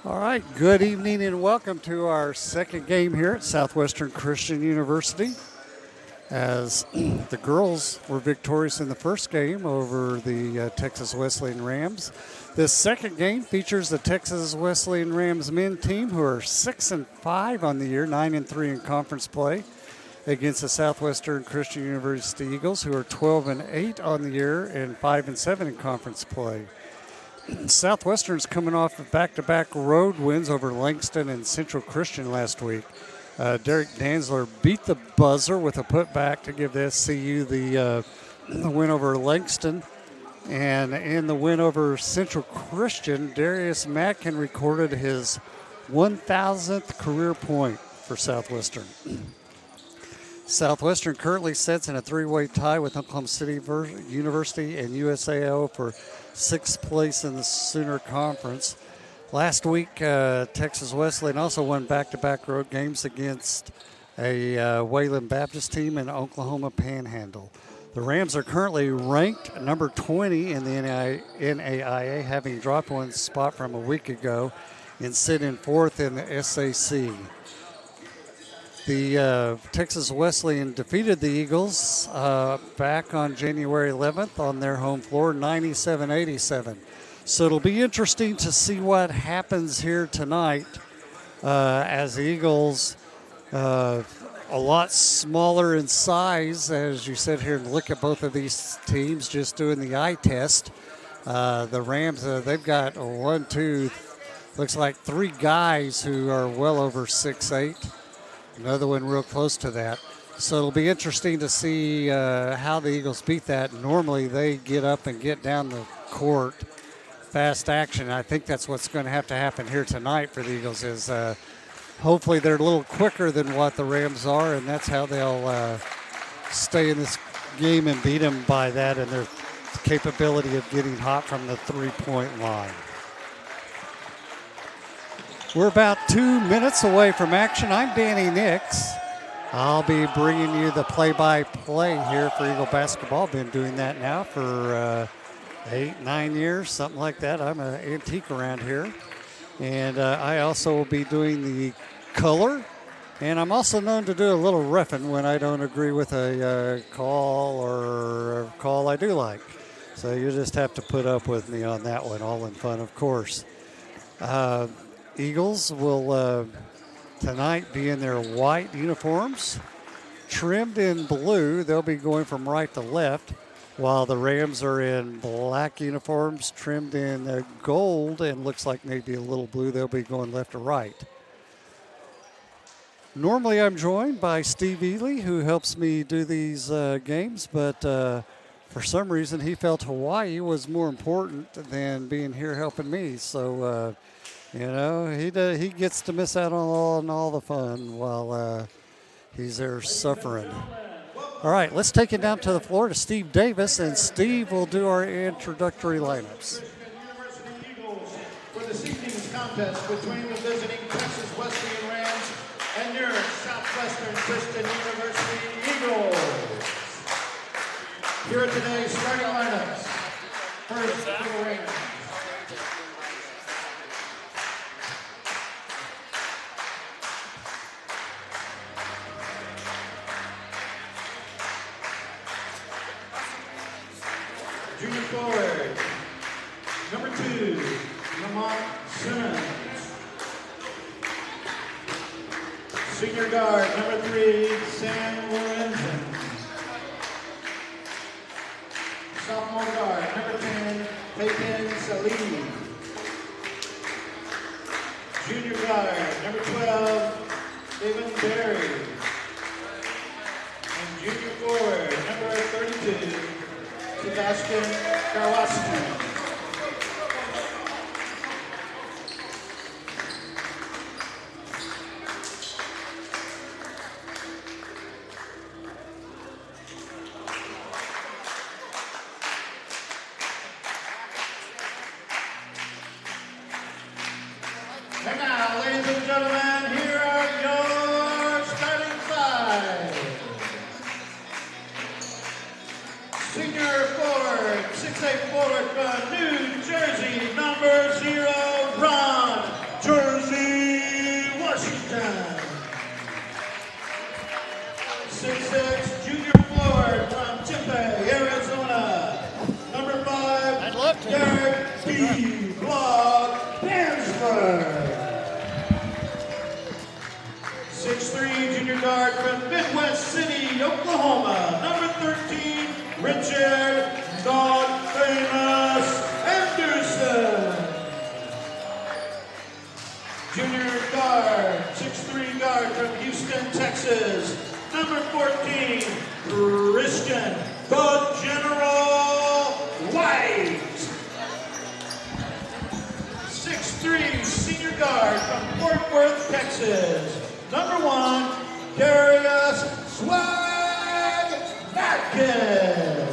All right, good evening and welcome to our second game here at Southwestern Christian University. As the girls were victorious in the first game over the Texas Wesleyan Rams. This second game features the Texas Wesleyan Rams men team, who are 6-5 on the year, 9-3 in conference play, against the Southwestern Christian University Eagles, who are 12-8 on the year and 5-7 in conference play. Southwestern's coming off of back-to-back road wins over Langston and Central Christian last week. Derek Danzler beat the buzzer with a putback to give the SCU the win over Langston. And in the win over Central Christian, Darius Matkin recorded his 1,000th career point for Southwestern. Southwestern currently sits in a three-way tie with Oklahoma City University and USAO for sixth place in the Sooner Conference. Last week, Texas Wesleyan also won back-to-back road games against a Wayland Baptist team in Oklahoma Panhandle. The Rams are currently ranked number 20 in the NAIA, having dropped one spot from a week ago and sit in fourth in the SAC. The Texas Wesleyan defeated the Eagles back on January 11th on their home floor, 97-87. So it'll be interesting to see what happens here tonight as the Eagles, a lot smaller in size, as you sit here and look at both of these teams just doing the eye test. The Rams, they've got looks like three guys who are well over 6'8". Another one real close to that. So it'll be interesting to see how the Eagles beat that. Normally they get up and get down the court, fast action. I think that's what's going to happen here tonight for the Eagles is hopefully they're a little quicker than what the Rams are, and that's how they'll stay in this game and beat them by that and their capability of getting hot from the three-point line. We're about 2 minutes away from action. I'm Danny Nix. I'll be bringing you the play-by-play here for Eagle basketball. Been doing that now for 8-9 years, something like that. I'm an antique around here. And I also will be doing the color. And I'm also known to do a little reffing when I don't agree with a call or a call I do like. So you just have to put up with me on that one, all in fun, of course. Eagles will tonight be in their white uniforms, trimmed in blue. They'll be going from right to left, while the Rams are in black uniforms, trimmed in gold and looks like maybe a little blue. They'll be going left to right. Normally I'm joined by Steve Ely, who helps me do these games, but for some reason he felt Hawaii was more important than being here helping me. So he gets to miss out on all the fun while he's there suffering. All right, let's take it down to the floor to Steve Davis, and Steve will do our introductory lineups. University Eagles for this evening's contest between the visiting Texas Wesleyan Rams and your Southwestern Christian University Eagles. Here are today's starting lineups. First for the Rams. Junior forward, number 2, Lamont Simmons. Senior guard, number 3, Sam Lorenzen. Sophomore guard, number 10, Peyton Salim. Junior guard, number 12, David Berry. And junior forward, number 32, Sebastian Karwaski. And now, ladies and gentlemen, here are your starting five. Senior forward, 6'8" forward from New Jersey, number 0, Ron Jordan. guard. 6'3" junior guard from Midwest City, Oklahoma, number 13, Richard God Famous Anderson. Junior guard, 6'3" guard from Houston, Texas, number 14, Christian the General White. 6'3" senior guard from Fort Worth, Texas, number 1, Darius Swag Atkins.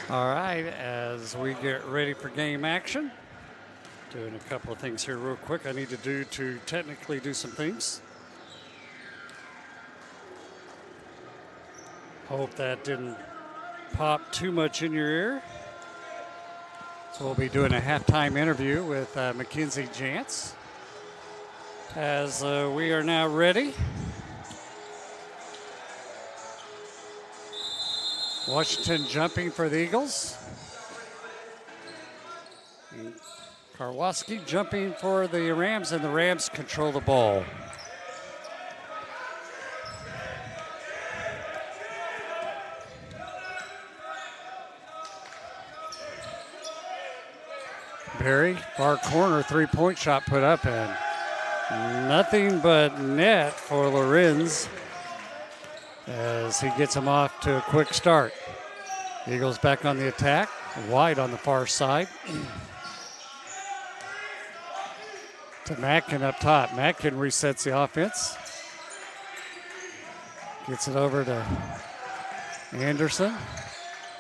All right, as we get ready for game action, doing a couple of things here real quick I need to technically do some things. Hope that didn't pop too much in your ear. So we'll be doing a halftime interview with Mackenzie Jantz as we are now ready. Washington jumping for the Eagles. Karwoski jumping for the Rams, and the Rams control the ball. Barry, far corner, three-point shot put up, and nothing but net for Lorenz as he gets him off to a quick start. Eagles back on the attack, wide on the far side. To Matkin up top. Matkin resets the offense. Gets it over to Anderson.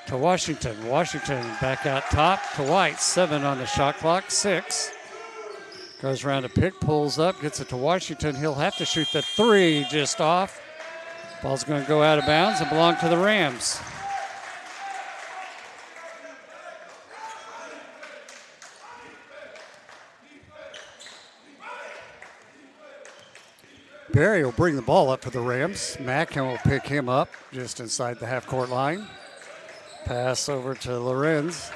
To Washington. Washington back out top to White. 7 on the shot clock, 6. Goes around a pick, pulls up, gets it to Washington. He'll have to shoot the 3 just off. Ball's going to go out of bounds and belong to the Rams. Barry will bring the ball up for the Rams. Mackin will pick him up just inside the half-court line. Pass over to Lorenz.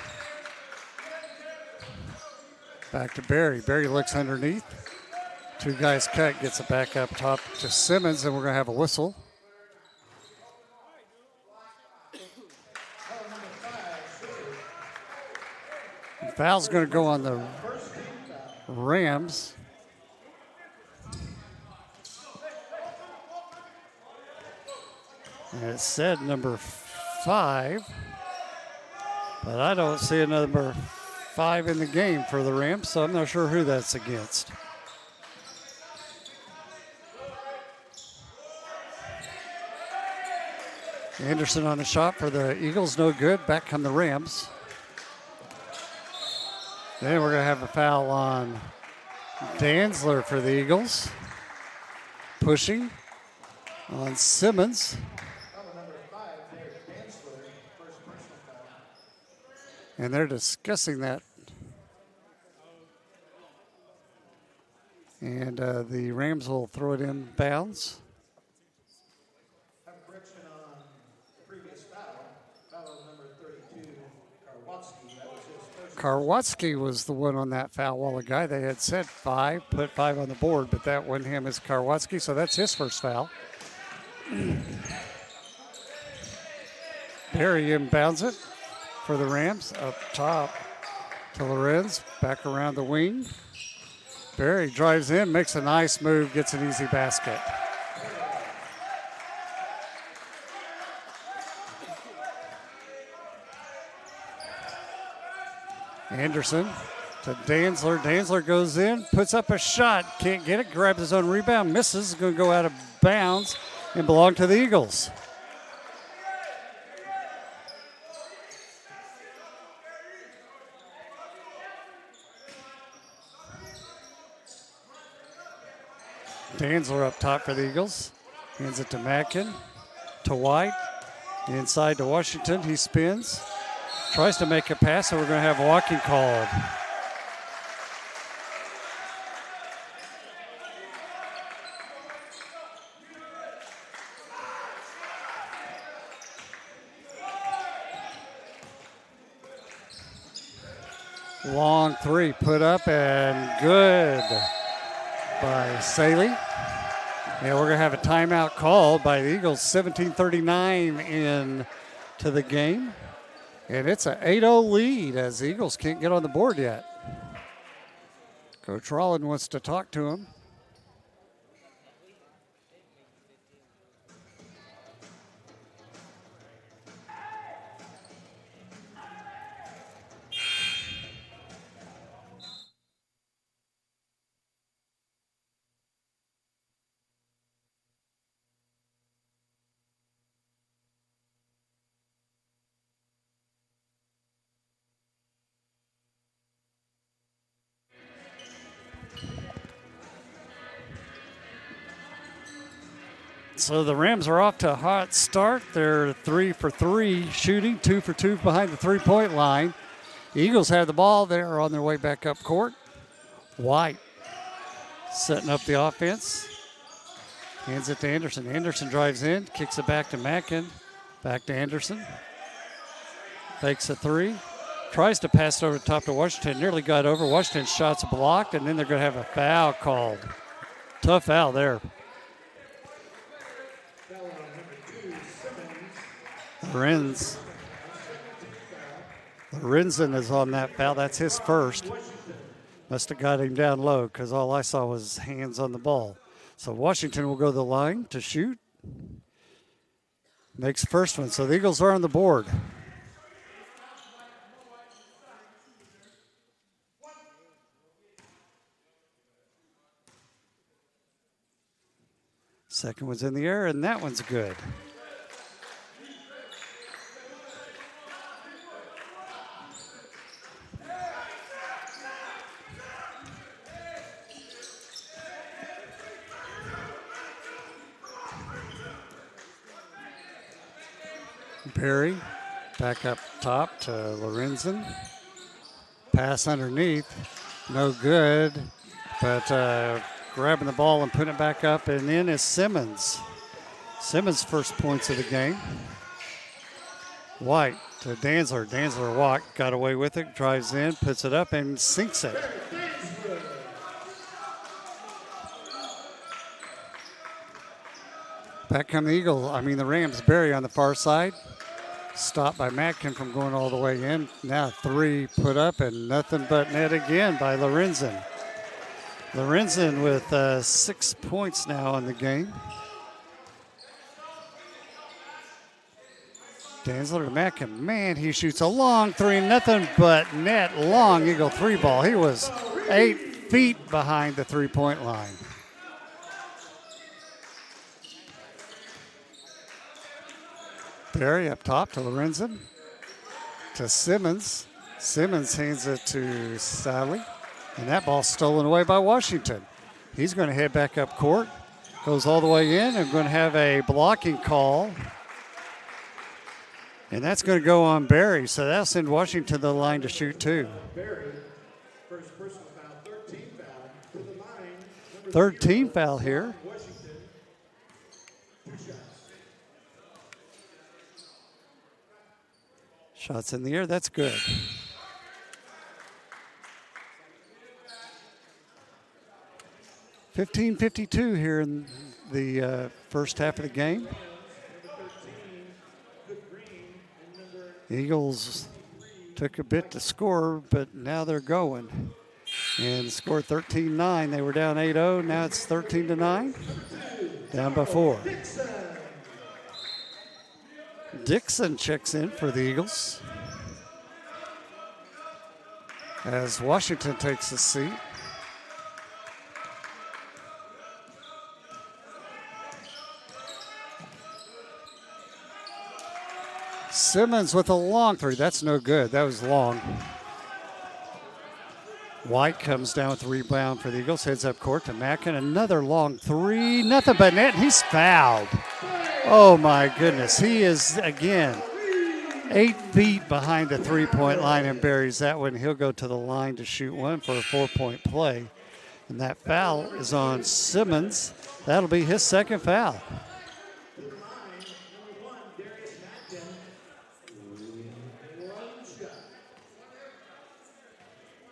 Back to Barry. Barry looks underneath. 2 guys cut, gets it back up top to Simmons, and we're going to have a whistle. Foul's going to go on the Rams. And it said number 5, but I don't see a number 5 in the game for the Rams, so I'm not sure who that's against. Anderson on the shot for the Eagles, no good. Back come the Rams. Then we're going to have a foul on Danzler for the Eagles. Pushing on Simmons. And they're discussing that. And the Rams will throw it in bounds. Karwoski was the one on that foul while the guy they had said 5, put 5 on the board, but that wasn't him as Karwoski, so that's his first foul. Barry inbounds it for the Rams up top to Lorenz, back around the wing. Barry drives in, makes a nice move, gets an easy basket. Anderson to Danzler. Danzler goes in, puts up a shot, can't get it, grabs his own rebound, misses, going to go out of bounds and belong to the Eagles. Danzler up top for the Eagles. Hands it to Matkin, to White, inside to Washington. He spins, tries to make a pass, and we're going to have walking called. Long three put up and good by Saley. And we're going to have a timeout called by the Eagles. 17:39 in to the game. And it's an 8-0 lead as the Eagles can't get on the board yet. Coach Rollin wants to talk to him. So the Rams are off to a hot start. They're 3 for 3 shooting, 2 for 2 behind the three-point line. The Eagles have the ball. They're on their way back up court. White setting up the offense. Hands it to Anderson. Anderson drives in, kicks it back to Mackin. Back to Anderson. Fakes a three. Tries to pass it over the top to Washington. Nearly got over. Washington's shot's blocked, and then they're going to have a foul called. Tough foul there. Lorenzen is on that foul. That's his first. Must have got him down low because all I saw was hands on the ball. So Washington will go to the line to shoot. Makes the first one. So the Eagles are on the board. Second one's in the air, and that one's good. Perry back up top to Lorenzen. Pass underneath, no good, but grabbing the ball and putting it back up and in is Simmons. Simmons' first points of the game. White to Danzler. Danzler got away with it, drives in, puts it up and sinks it. Back come the Rams. Berry on the far side. Stopped by Mackin from going all the way in. Now three put up and nothing but net again by Lorenzen. Lorenzen with 6 points now in the game. Danzler to Mackin. Man, he shoots a long three, nothing but net. Long Eagle three ball. He was 8 feet behind the three-point line. Perry up top to Lorenzen. To Simmons. Simmons hands it to Sally. And that ball's stolen away by Washington. He's going to head back up court. Goes all the way in and going to have a blocking call. And that's going to go on Berry. So that'll send Washington to the line to shoot two. Berry, first personal foul, 13 foul to the line. Third team foul here. Washington, 2 shots. Shots in the air, that's good. .52 here in the first half of the game. The Eagles took a bit to score, but now they're going. And scored 13-9. They were down 8-0. Now it's 13-9. Down by 4. Dixon checks in for the Eagles as Washington takes a seat. Simmons with a long three. That's no good. That was long. White comes down with the rebound for the Eagles. Heads up court to Mackin. Another long three. Nothing but net. He's fouled. Oh, my goodness. He is, again, 8 feet behind the three-point line and buries that one. He'll go to the line to shoot one for a 4-point play. And that foul is on Simmons. That'll be his second foul.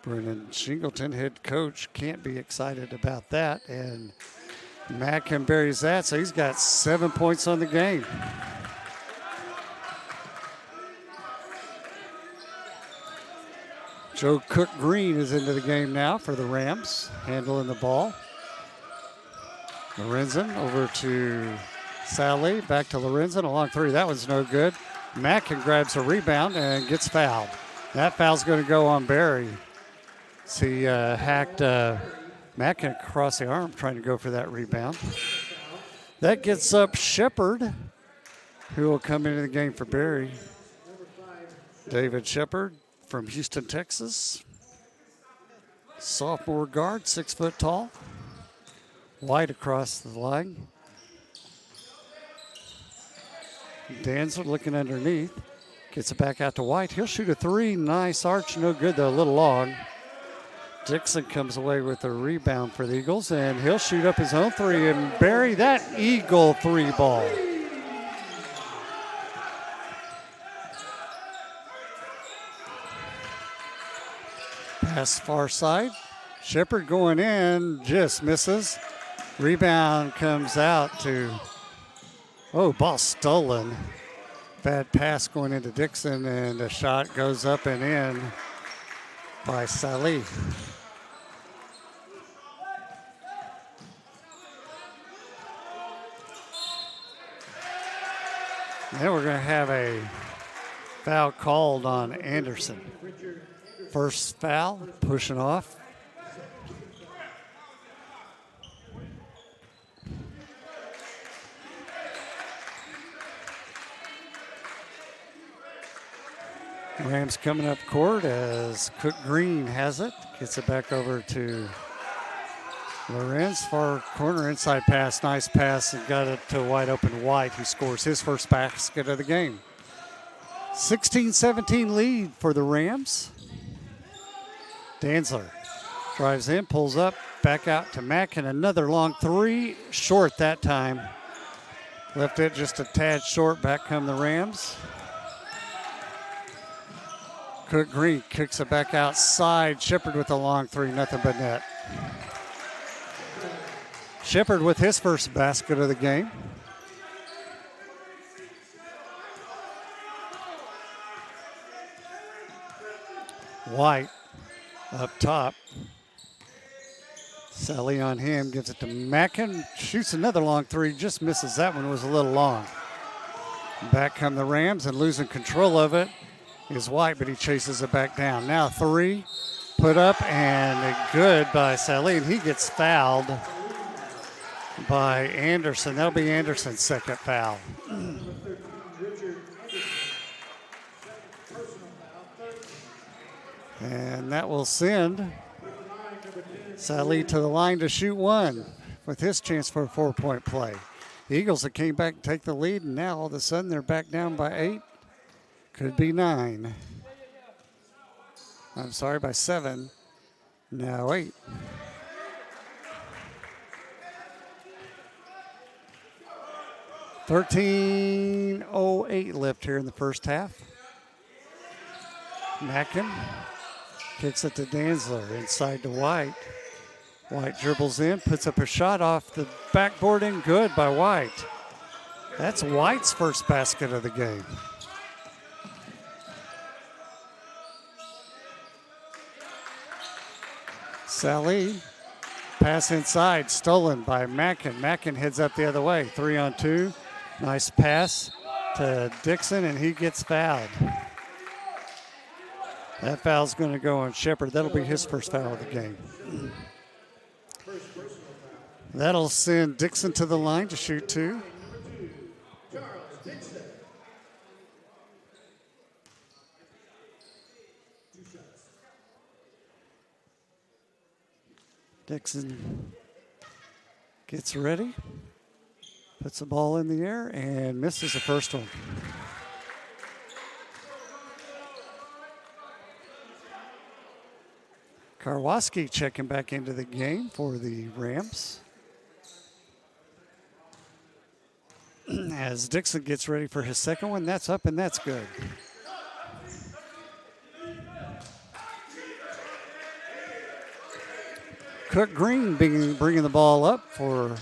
Brennan Shingleton, head coach, can't be excited about that. And Mackin buries that, so he's got 7 points on the game. Joe Cook Green is into the game now for the Rams, handling the ball. Lorenzen over to Sally, back to Lorenzen, a long three. That one's no good. Mackin grabs a rebound and gets fouled. That foul's going to go on Barry. He hacked Mackin across the arm trying to go for that rebound. That gets up Shepard, who will come into the game for Barry. David Shepard from Houston, Texas. Sophomore guard, 6 foot tall. White across the line. Danzer looking underneath. Gets it back out to White. He'll shoot a three. Nice arch, no good though, a little long. Dixon comes away with a rebound for the Eagles, and he'll shoot up his own three and bury that Eagle three ball. Pass far side. Shepard going in, just misses. Rebound comes out to, ball stolen. Bad pass going into Dixon, and the shot goes up and in by Salih. Then we're going to have a foul called on Anderson. First foul, pushing off. Rams coming up court as Cook Green has it. Gets it back over to Lorenz. Far corner inside pass. Nice pass and got it to wide open White, who scores his first basket of the game. 16-17 lead for the Rams. Danzler drives in, pulls up, back out to Mackin. Another long three. Short that time. Left it just a tad short. Back come the Rams. Cook Green kicks it back outside. Shepard with a long three, nothing but net. Shepard with his first basket of the game. White up top. Sally on him, gives it to Mackin. Shoots another long three, just misses. That one was a little long. Back come the Rams, and losing control of it is White, but he chases it back down. Now three, put up, and good by Sally, and he gets fouled by Anderson. That'll be Anderson's second foul. And that will send Sally to the line to shoot one with his chance for a 4-point play. The Eagles that came back and take the lead, and now all of a sudden they're back down by 8. Could be 9. I'm sorry, by 7. Now 8. .13:08 left here in the first half. Mackin kicks it to Danzler, inside to White. White dribbles in, puts up a shot off the backboard, and good by White. That's White's first basket of the game. Sally, pass inside, stolen by Mackin. Mackin heads up the other way, 3-on-2. Nice pass to Dixon, and he gets fouled. That foul's going to go on Shepard. That'll be his first foul of the game. That'll send Dixon to the line to shoot 2. Dixon gets ready, puts the ball in the air, and misses the first one. Karwoski checking back into the game for the Rams. As Dixon gets ready for his second one, that's up and that's good. Cook Green bringing the ball up for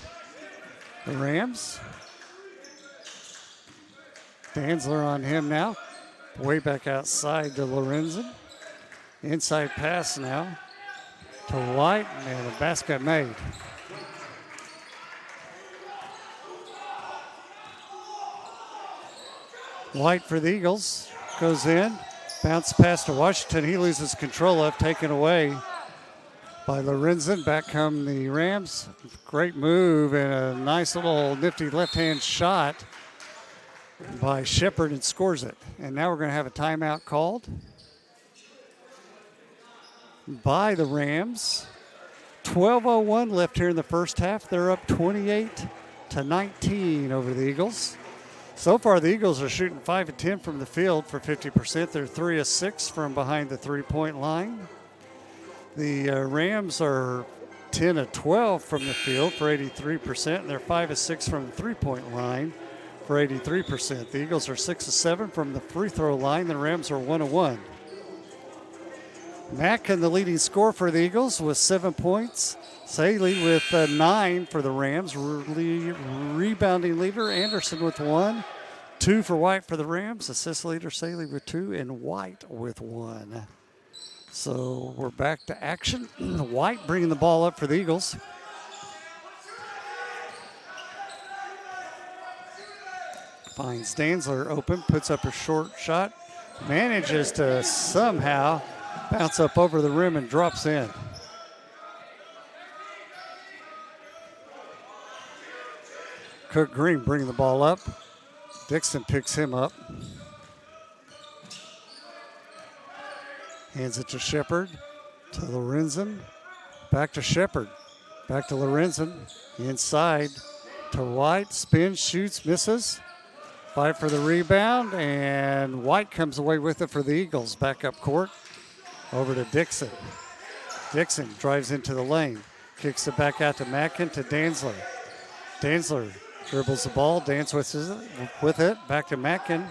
the Rams. Danzler on him now. Way back outside to Lorenzen. Inside pass now to White, and a basket made. White for the Eagles. Goes in. Bounce pass to Washington. He loses control of, taken away by Lorenzen. Back come the Rams. Great move and a nice little nifty left-hand shot by Shepard, and scores it. And now we're going to have a timeout called by the Rams. 12:01 left here in the first half. They're up 28-19 over the Eagles. So far, the Eagles are shooting 5 of 10 from the field for 50%. They're 3 of 6 from behind the three-point line. The Rams are 10 of 12 from the field for 83%, and they're 5 of 6 from the three-point line for 83%. The Eagles are 6 of 7 from the free throw line. The Rams are 1 of 1. Mackin, the leading scorer for the Eagles, with 7 points. Saley with 9 for the Rams. Rebounding leader, Anderson with 1. 2 for White for the Rams. Assist leader, Saley with 2, and White with 1. So we're back to action. White bringing the ball up for the Eagles. Finds Danzler open, puts up a short shot. Manages to somehow bounce up over the rim and drops in. Cook Green bringing the ball up. Dixon picks him up. Hands it to Shepard, to Lorenzen. Back to Shepard. Back to Lorenzen. Inside to White. Spins, shoots, misses. Fight for the rebound, and White comes away with it for the Eagles. Back up court. Over to Dixon. Dixon drives into the lane. Kicks it back out to Mackin, to Danzler. Danzler dribbles the ball, dances with it. Back to Mackin.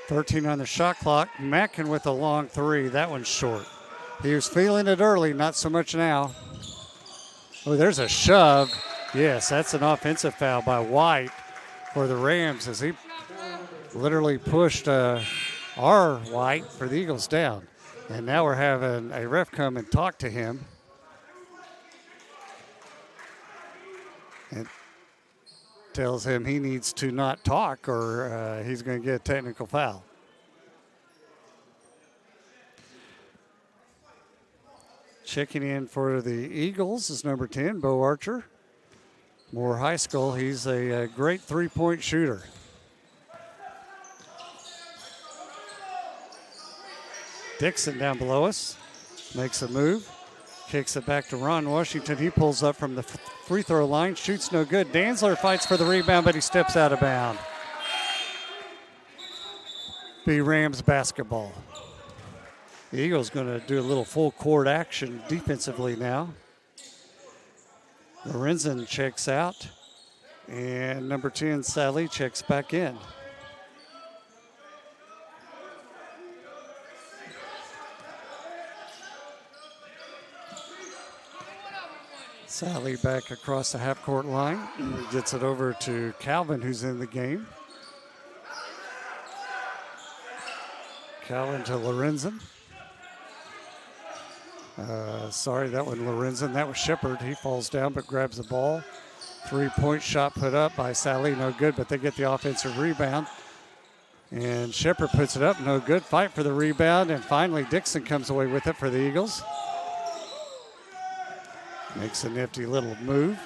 13 on the shot clock. Mackin with a long three. That one's short. He was feeling it early, not so much now. Oh, there's a shove. Yes, that's an offensive foul by White for the Rams as he literally pushed our White for the Eagles down. And now we're having a ref come and talk to him. And tells him he needs to not talk or he's going to get a technical foul. Checking in for the Eagles is number 10, Bo Archer. Moore High School. He's a great three-point shooter. Dixon down below us. Makes a move. Kicks it back to Ron Washington. He pulls up from the free throw line. Shoots no good. Danzler fights for the rebound, but he steps out of bounds. Be Rams basketball. The Eagles going to do a little full court action defensively now. Lorenzen checks out, and number 10, Sally, checks back in. Sally back across the half-court line. Gets it over to Calvin, who's in the game. Calvin to Lorenzen. Sorry, that wasn't Lorenzen. That was Shepard. He falls down but grabs the ball. Three-point shot put up by Sally. No good, but they get the offensive rebound. And Shepard puts it up. No good. Fight for the rebound. And finally, Dixon comes away with it for the Eagles. Makes a nifty little move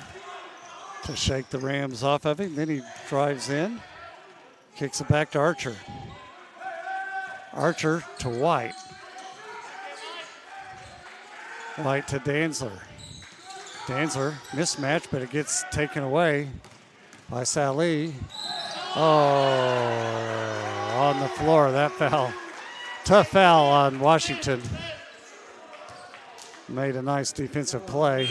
to shake the Rams off of him. Then he drives in. Kicks it back to Archer. Archer to White. White to Danzler. Danzler, mismatch, but it gets taken away by Sally. Oh, on the floor, that foul. Tough foul on Washington. Made a nice defensive play.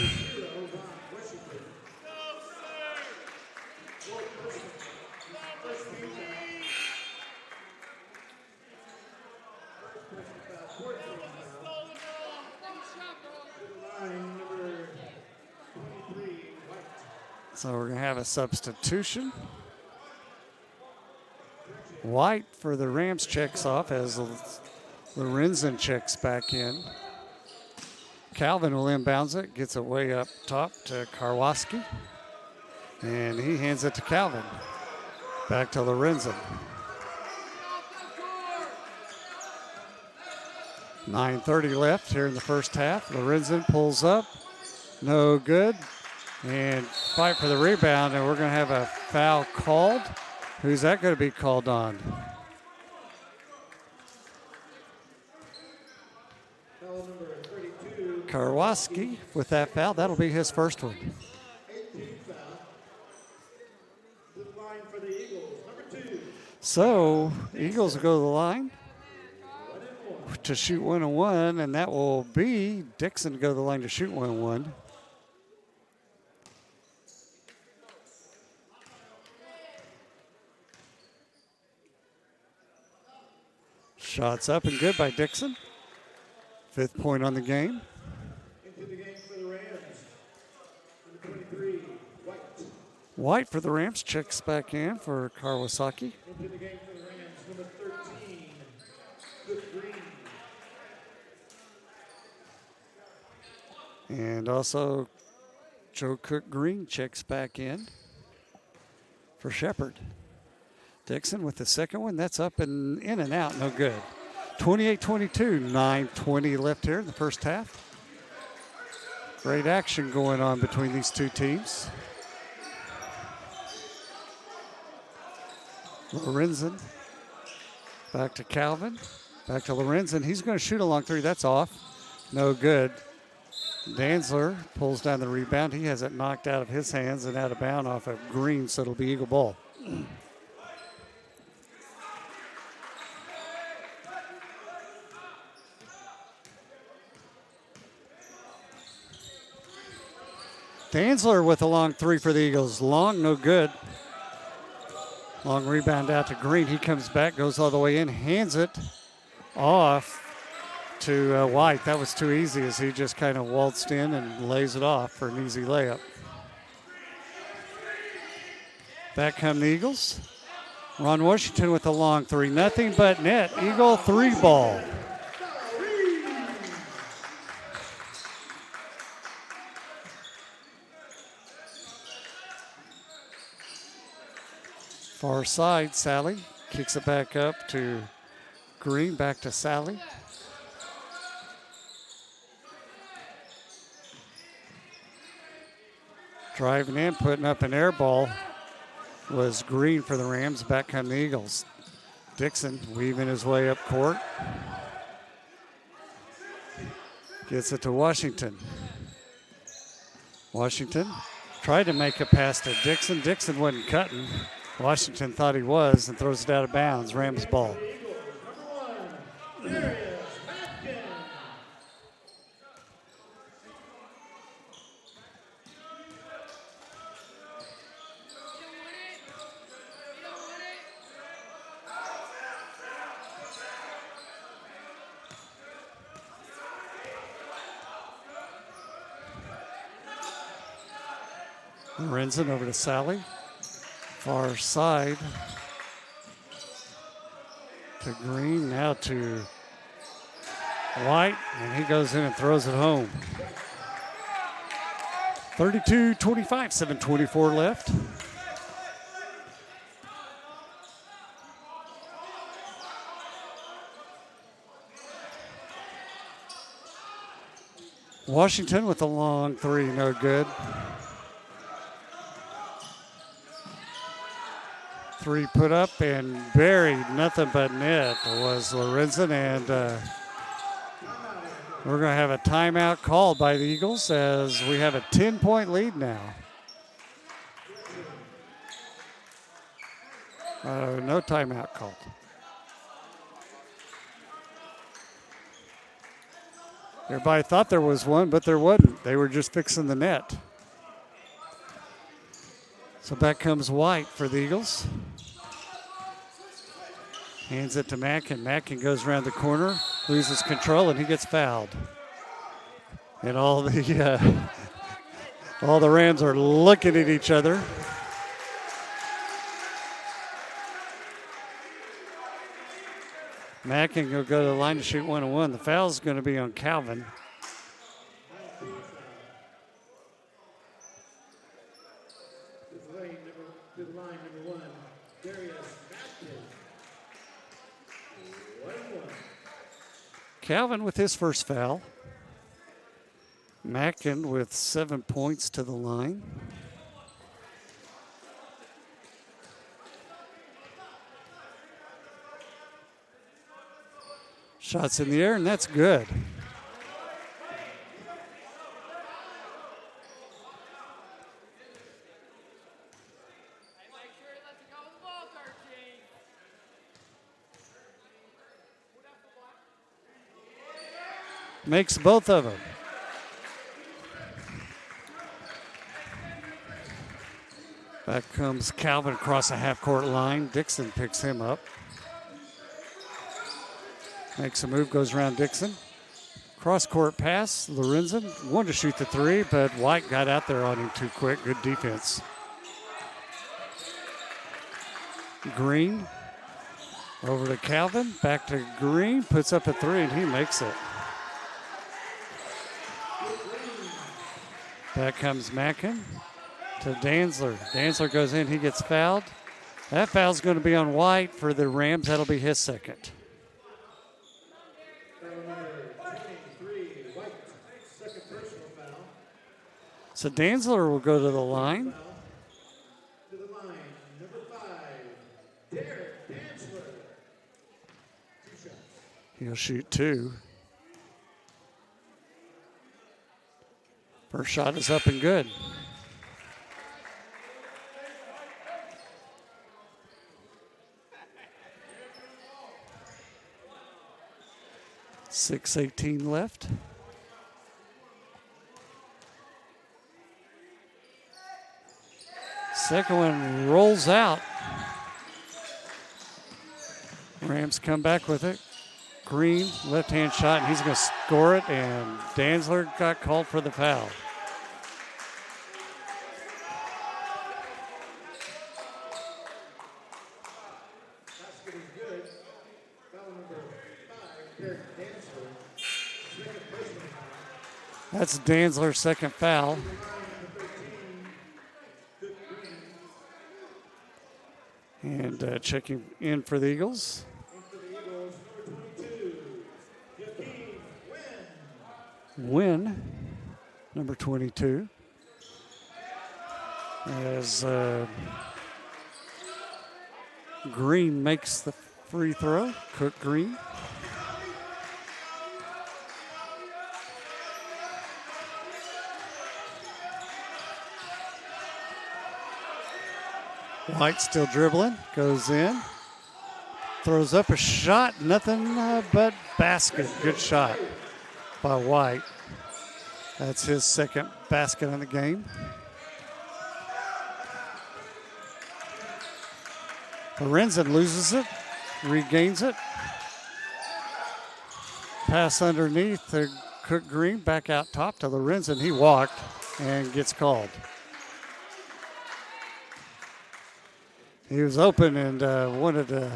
So we're going to have a substitution. White for the Rams checks off as Lorenzen checks back in. Calvin will inbounds it, gets it way up top to Karwoski. And he hands it to Calvin. Back to Lorenzen. 9:30 left here in the first half. Lorenzen pulls up. No good. And fight for the rebound, and we're going to have a foul called. Who's that going to be called on? Foul number 32. Karwoski with that foul. That'll be his first one. 18th foul. The line for the Eagles, number 2. So, Eagles will go to the line to shoot 1-on-1, and that will be Dixon to go to the line to shoot 1-on-1. Shots up and good by Dixon. 5th point on the game. Into the game for the Rams, number 23, White. White for the Rams checks back in for Karwasaki. Into the game for the Rams, number 13, Cook Green. And also Joe Cook Green checks back in for Shepard. Dixon with the second one. That's up and in and out. No good. 28-22. 9:20 left here in the first half. Great action going on between these two teams. Lorenzen. Back to Calvin. Back to Lorenzen. He's going to shoot a long three. That's off. No good. Danzler pulls down the rebound. He has it knocked out of his hands and out of bounds off of Green, so it'll be Eagle ball. Danzler with a long three for the Eagles. Long, no good. Long rebound out to Green. He comes back, goes all the way in, hands it off to White. That was too easy as he just kind of waltzed in and lays it off for an easy layup. Back come the Eagles. Ron Washington with a long three. Nothing but net. Eagle 3 ball. Far side, Sally kicks it back up to Green, back to Sally. Driving in, putting up an air ball was Green for the Rams. Back come the Eagles. Dixon weaving his way up court. Gets it to Washington. Washington tried to make a pass to Dixon. Dixon wasn't cutting. Washington thought he was and throws it out of bounds. Rams ball. Lorenzen over to Sally. Far side to Green, now to White, and he goes in and throws it home. 32-25, 7:24 left. Washington with a long three, no good. Three put up and buried, nothing but net was Lorenzen, and we're going to have a timeout called by the Eagles as we have a 10-point lead now. No timeout called. Everybody thought there was one, but there wasn't. They were just fixing the net. So back comes White for the Eagles. Hands it to Mackin. Mackin goes around the corner, loses control, and he gets fouled. And all the All the Rams are looking at each other. Mackin will go to the line to shoot 1-1. The foul is going to be on Calvin. Calvin with his first foul. Mackin with 7 points to the line. Shots in the air, and that's good. Makes both of them. Back comes Calvin across the half-court line. Dixon picks him up. Makes a move, goes around Dixon. Cross-court pass, Lorenzen wanted to shoot the three, but White got out there on him too quick. Good defense. Green over to Calvin, back to Green, puts up a three, and he makes it. Back comes Mackin to Danzler. Danzler goes in, he gets fouled. That foul's going to be on White for the Rams. That'll be his second. So Danzler will go to the line. He'll shoot two. First shot is up and good. .6:18 left. Second one rolls out. Rams come back with it. Green, left-hand shot, and he's going to score it, and Danzler got called for the foul. That's Danzler's second foul. And checking in for the Eagles. Win, number 22. As Green makes the free throw, Cook Green. White still dribbling, goes in, throws up a shot, nothing but basket. Good shot by White. That's his second basket in the game. Lorenzen loses it, regains it. Pass underneath to Cook Green, back out top to Lorenzen. He walked and gets called. He was open and wanted to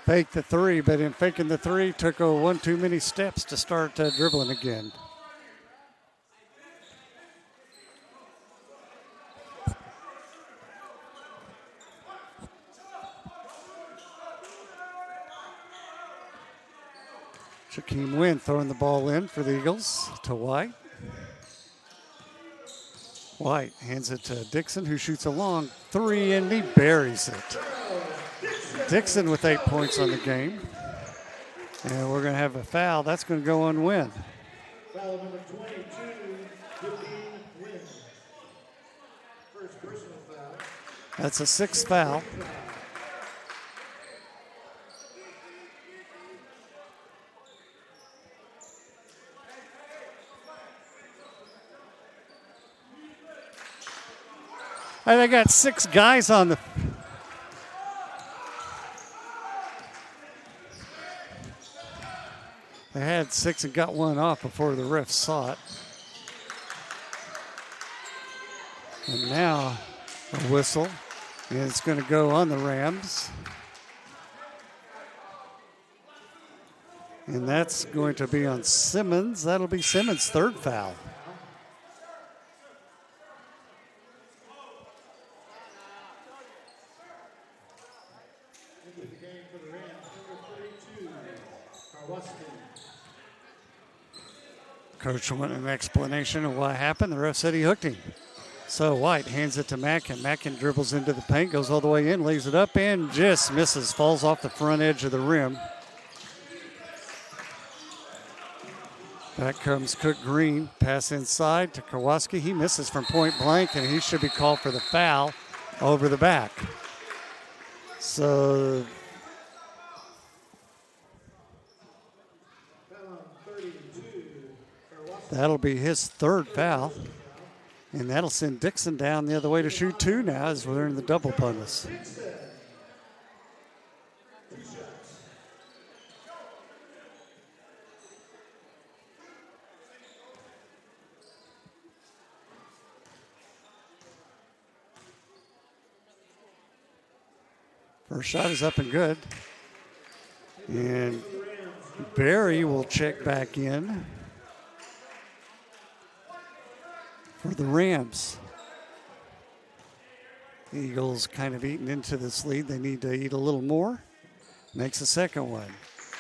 fake the three, but in faking the three, took one too many steps to start dribbling again. Shaquem Wynn throwing the ball in for the Eagles to White. White hands it to Dixon, who shoots a long three, and he buries it. Dixon with 8 points on the game. And we're going to have a foul. That's going to go on Wynn. Foul number 22, 15 Wynn. First personal foul. That's a sixth foul. And they got 6 guys on the. They had 6 and got one off before the ref saw it. And now a whistle, and it's going to go on the Rams. And that's going to be on Simmons. That'll be Simmons' third foul. Coach wanted an explanation of what happened. The ref said he hooked him. So White hands it to Mackin. Mackin dribbles into the paint, goes all the way in, lays it up, and just misses. Falls off the front edge of the rim. Back comes Cook Green. Pass inside to Kowalski. He misses from point blank, and he should be called for the foul over the back. So that'll be his third foul. And that'll send Dixon down the other way to shoot two now as we're in the double bonus. First shot is up and good. And Barry will check back in for the Rams. Eagles kind of eating into this lead. They need to eat a little more. Makes a second one.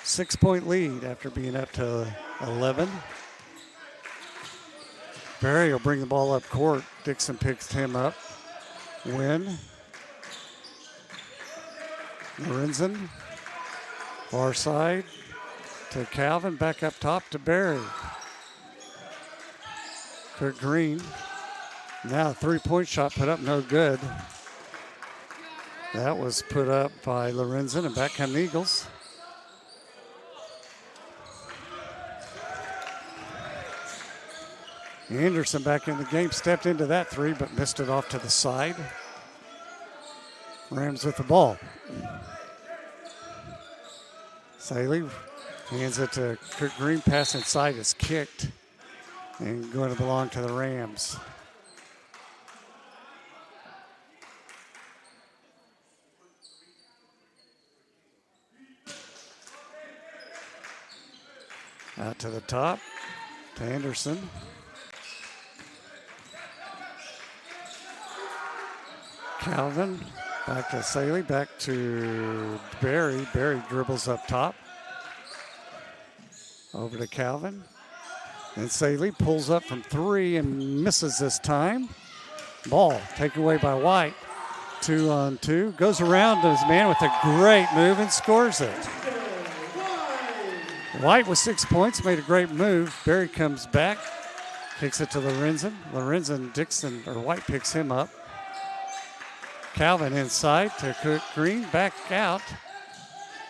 6-point lead after being up to 11. Barry will bring the ball up court. Dixon picks him up. Win. Lorenzen. Far side to Calvin. Back up top to Barry. Cook Green. Now a three-point shot put up, no good. That was put up by Lorenzen, and back come the Eagles. Anderson back in the game, stepped into that three, but missed it off to the side. Rams with the ball. Saley hands it to Cook Green, pass inside is kicked. And going to belong to the Rams. Out to the top to Anderson. Calvin back to Saley, back to Barry. Barry dribbles up top. Over to Calvin. And Saley pulls up from three and misses this time. Ball taken away by White. 2-on-2. Goes around to his man with a great move and scores it. White with 6 points, made a great move. Barry comes back, kicks it to Lorenzen. Lorenzen, Dixon, or White picks him up. Calvin inside to Cook Green, back out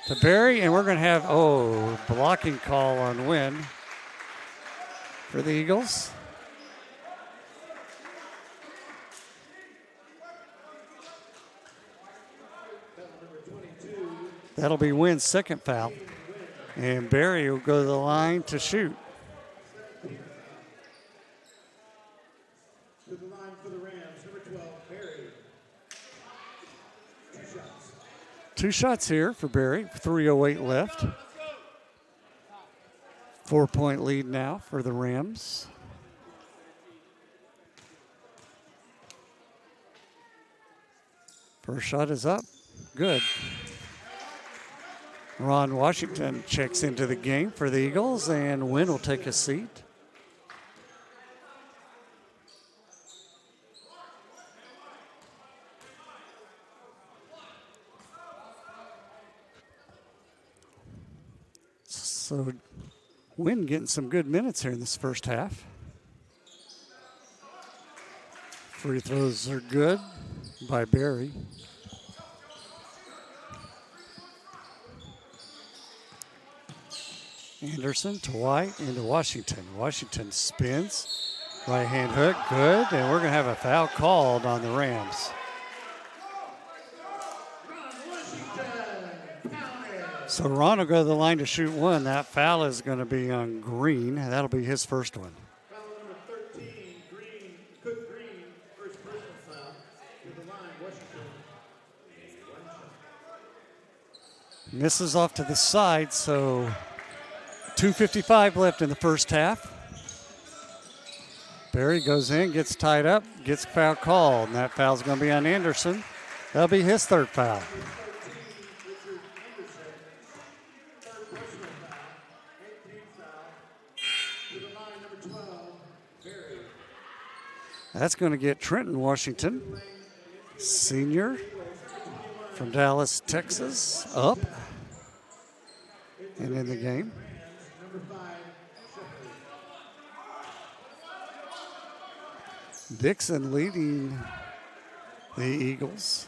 to Barry, and we're going to have, blocking call on Wynn for the Eagles. That'll be Wynn's second foul. And Barry will go to the line to shoot. To the line for the Rams, number 12, Barry. 2 shots. 2 shots here for Barry. 3:08 left. 4-point lead now for the Rams. First shot is up. Good. Ron Washington checks into the game for the Eagles, and Wynn will take a seat. So Wynn getting some good minutes here in this first half. Free throws are good by Barry. Anderson to White into Washington. Washington spins. Right hand hook, good. And we're going to have a foul called on the Rams. So Ron will go to the line to shoot one. That foul is going to be on Green. That'll be his first one. Foul number 13, Green, Cook Green, first personal. Misses off to the side, so 2:55 left in the first half. Barry goes in, gets tied up, gets foul called, and that foul's going to be on Anderson. That'll be his third foul. That's going to get Trenton Washington, senior from Dallas, Texas, up and in the game. Dixon leading the Eagles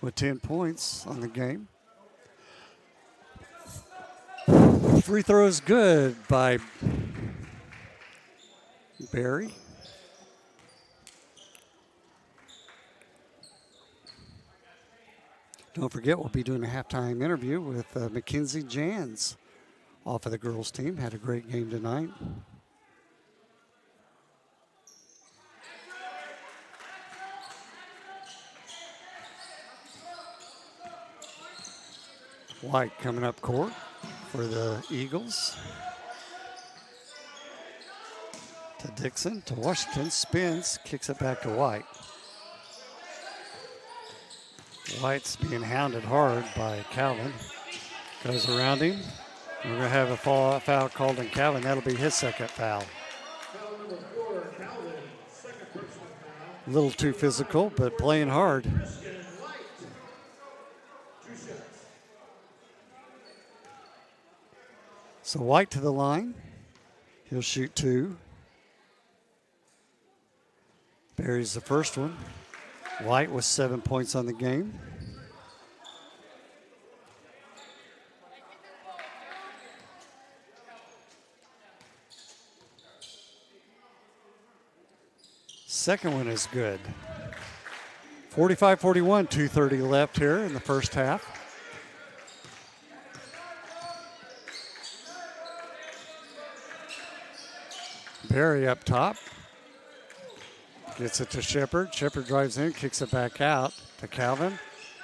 with 10 points on the game. Free throw is good by Barry. Don't forget, we'll be doing a halftime interview with Mackenzie Jans off of the girls' team. Had a great game tonight. White coming up court for the Eagles. To Dixon, to Washington, spins, kicks it back to White. White's being hounded hard by Calvin. Goes around him. We're going to have a foul called on Calvin. That'll be his second foul. A little too physical, but playing hard. So White to the line. He'll shoot two. Barry's the first one. White with 7 points on the game. Second one is good. 45-41, 2:30 left here in the first half. Barry up top. Gets it to Shepard. Shepard drives in, kicks it back out to Calvin.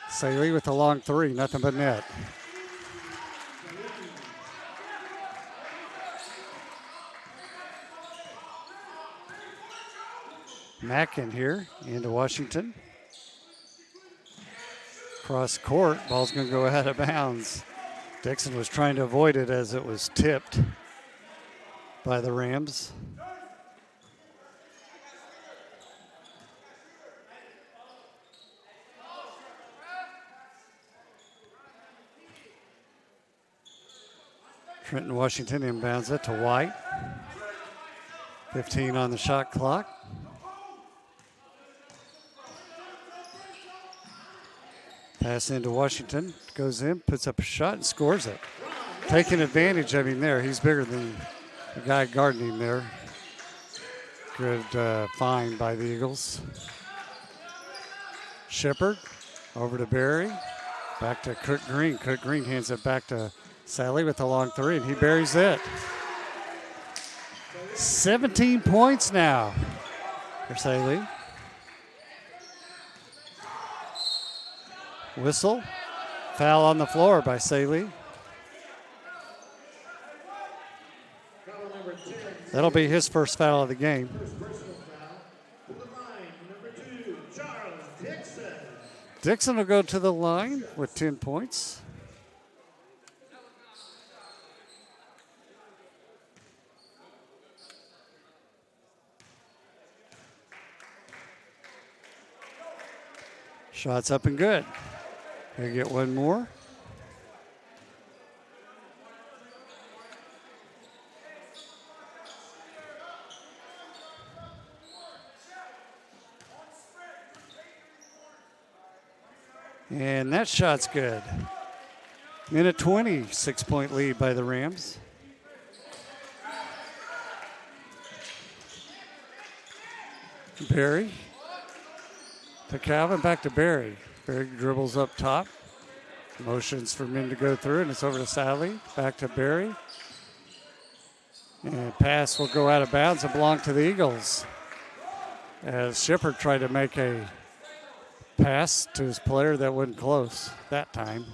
Saley with a long three, nothing but net. Mackin here into Washington. Cross court, ball's going to go out of bounds. Dixon was trying to avoid it as it was tipped by the Rams. Trenton Washington inbounds it to White. 15 on the shot clock. Pass into Washington, goes in, puts up a shot and scores it. Taking advantage of him there. He's bigger than the guy guarding him there. Good find by the Eagles. Shepard over to Barry. Back to Cook Green. Cook Green hands it back to Sally with a long three, and he buries it. 17 points now for Sally. Whistle. Foul on the floor by Saley. That'll be his first foul of the game. Dixon will go to the line with 10 points. Shots up and good. Gonna get one more. And that shot's good. Minute 20, 6-point lead by the Rams. Barry to Calvin, back to Barry. Barry dribbles up top. Motions for men to go through, and it's over to Sally. Back to Barry. And pass will go out of bounds and belong to the Eagles. As Shepard tried to make a pass to his player that wasn't close that time.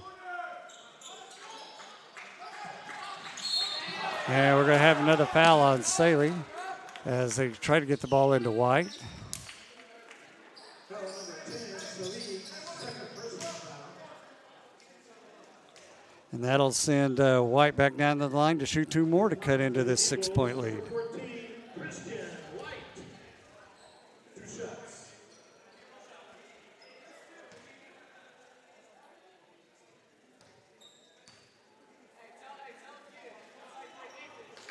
And we're going to have another foul on Saley as they try to get the ball into White. And that'll send White back down the line to shoot 2 more to cut into this 6-point lead.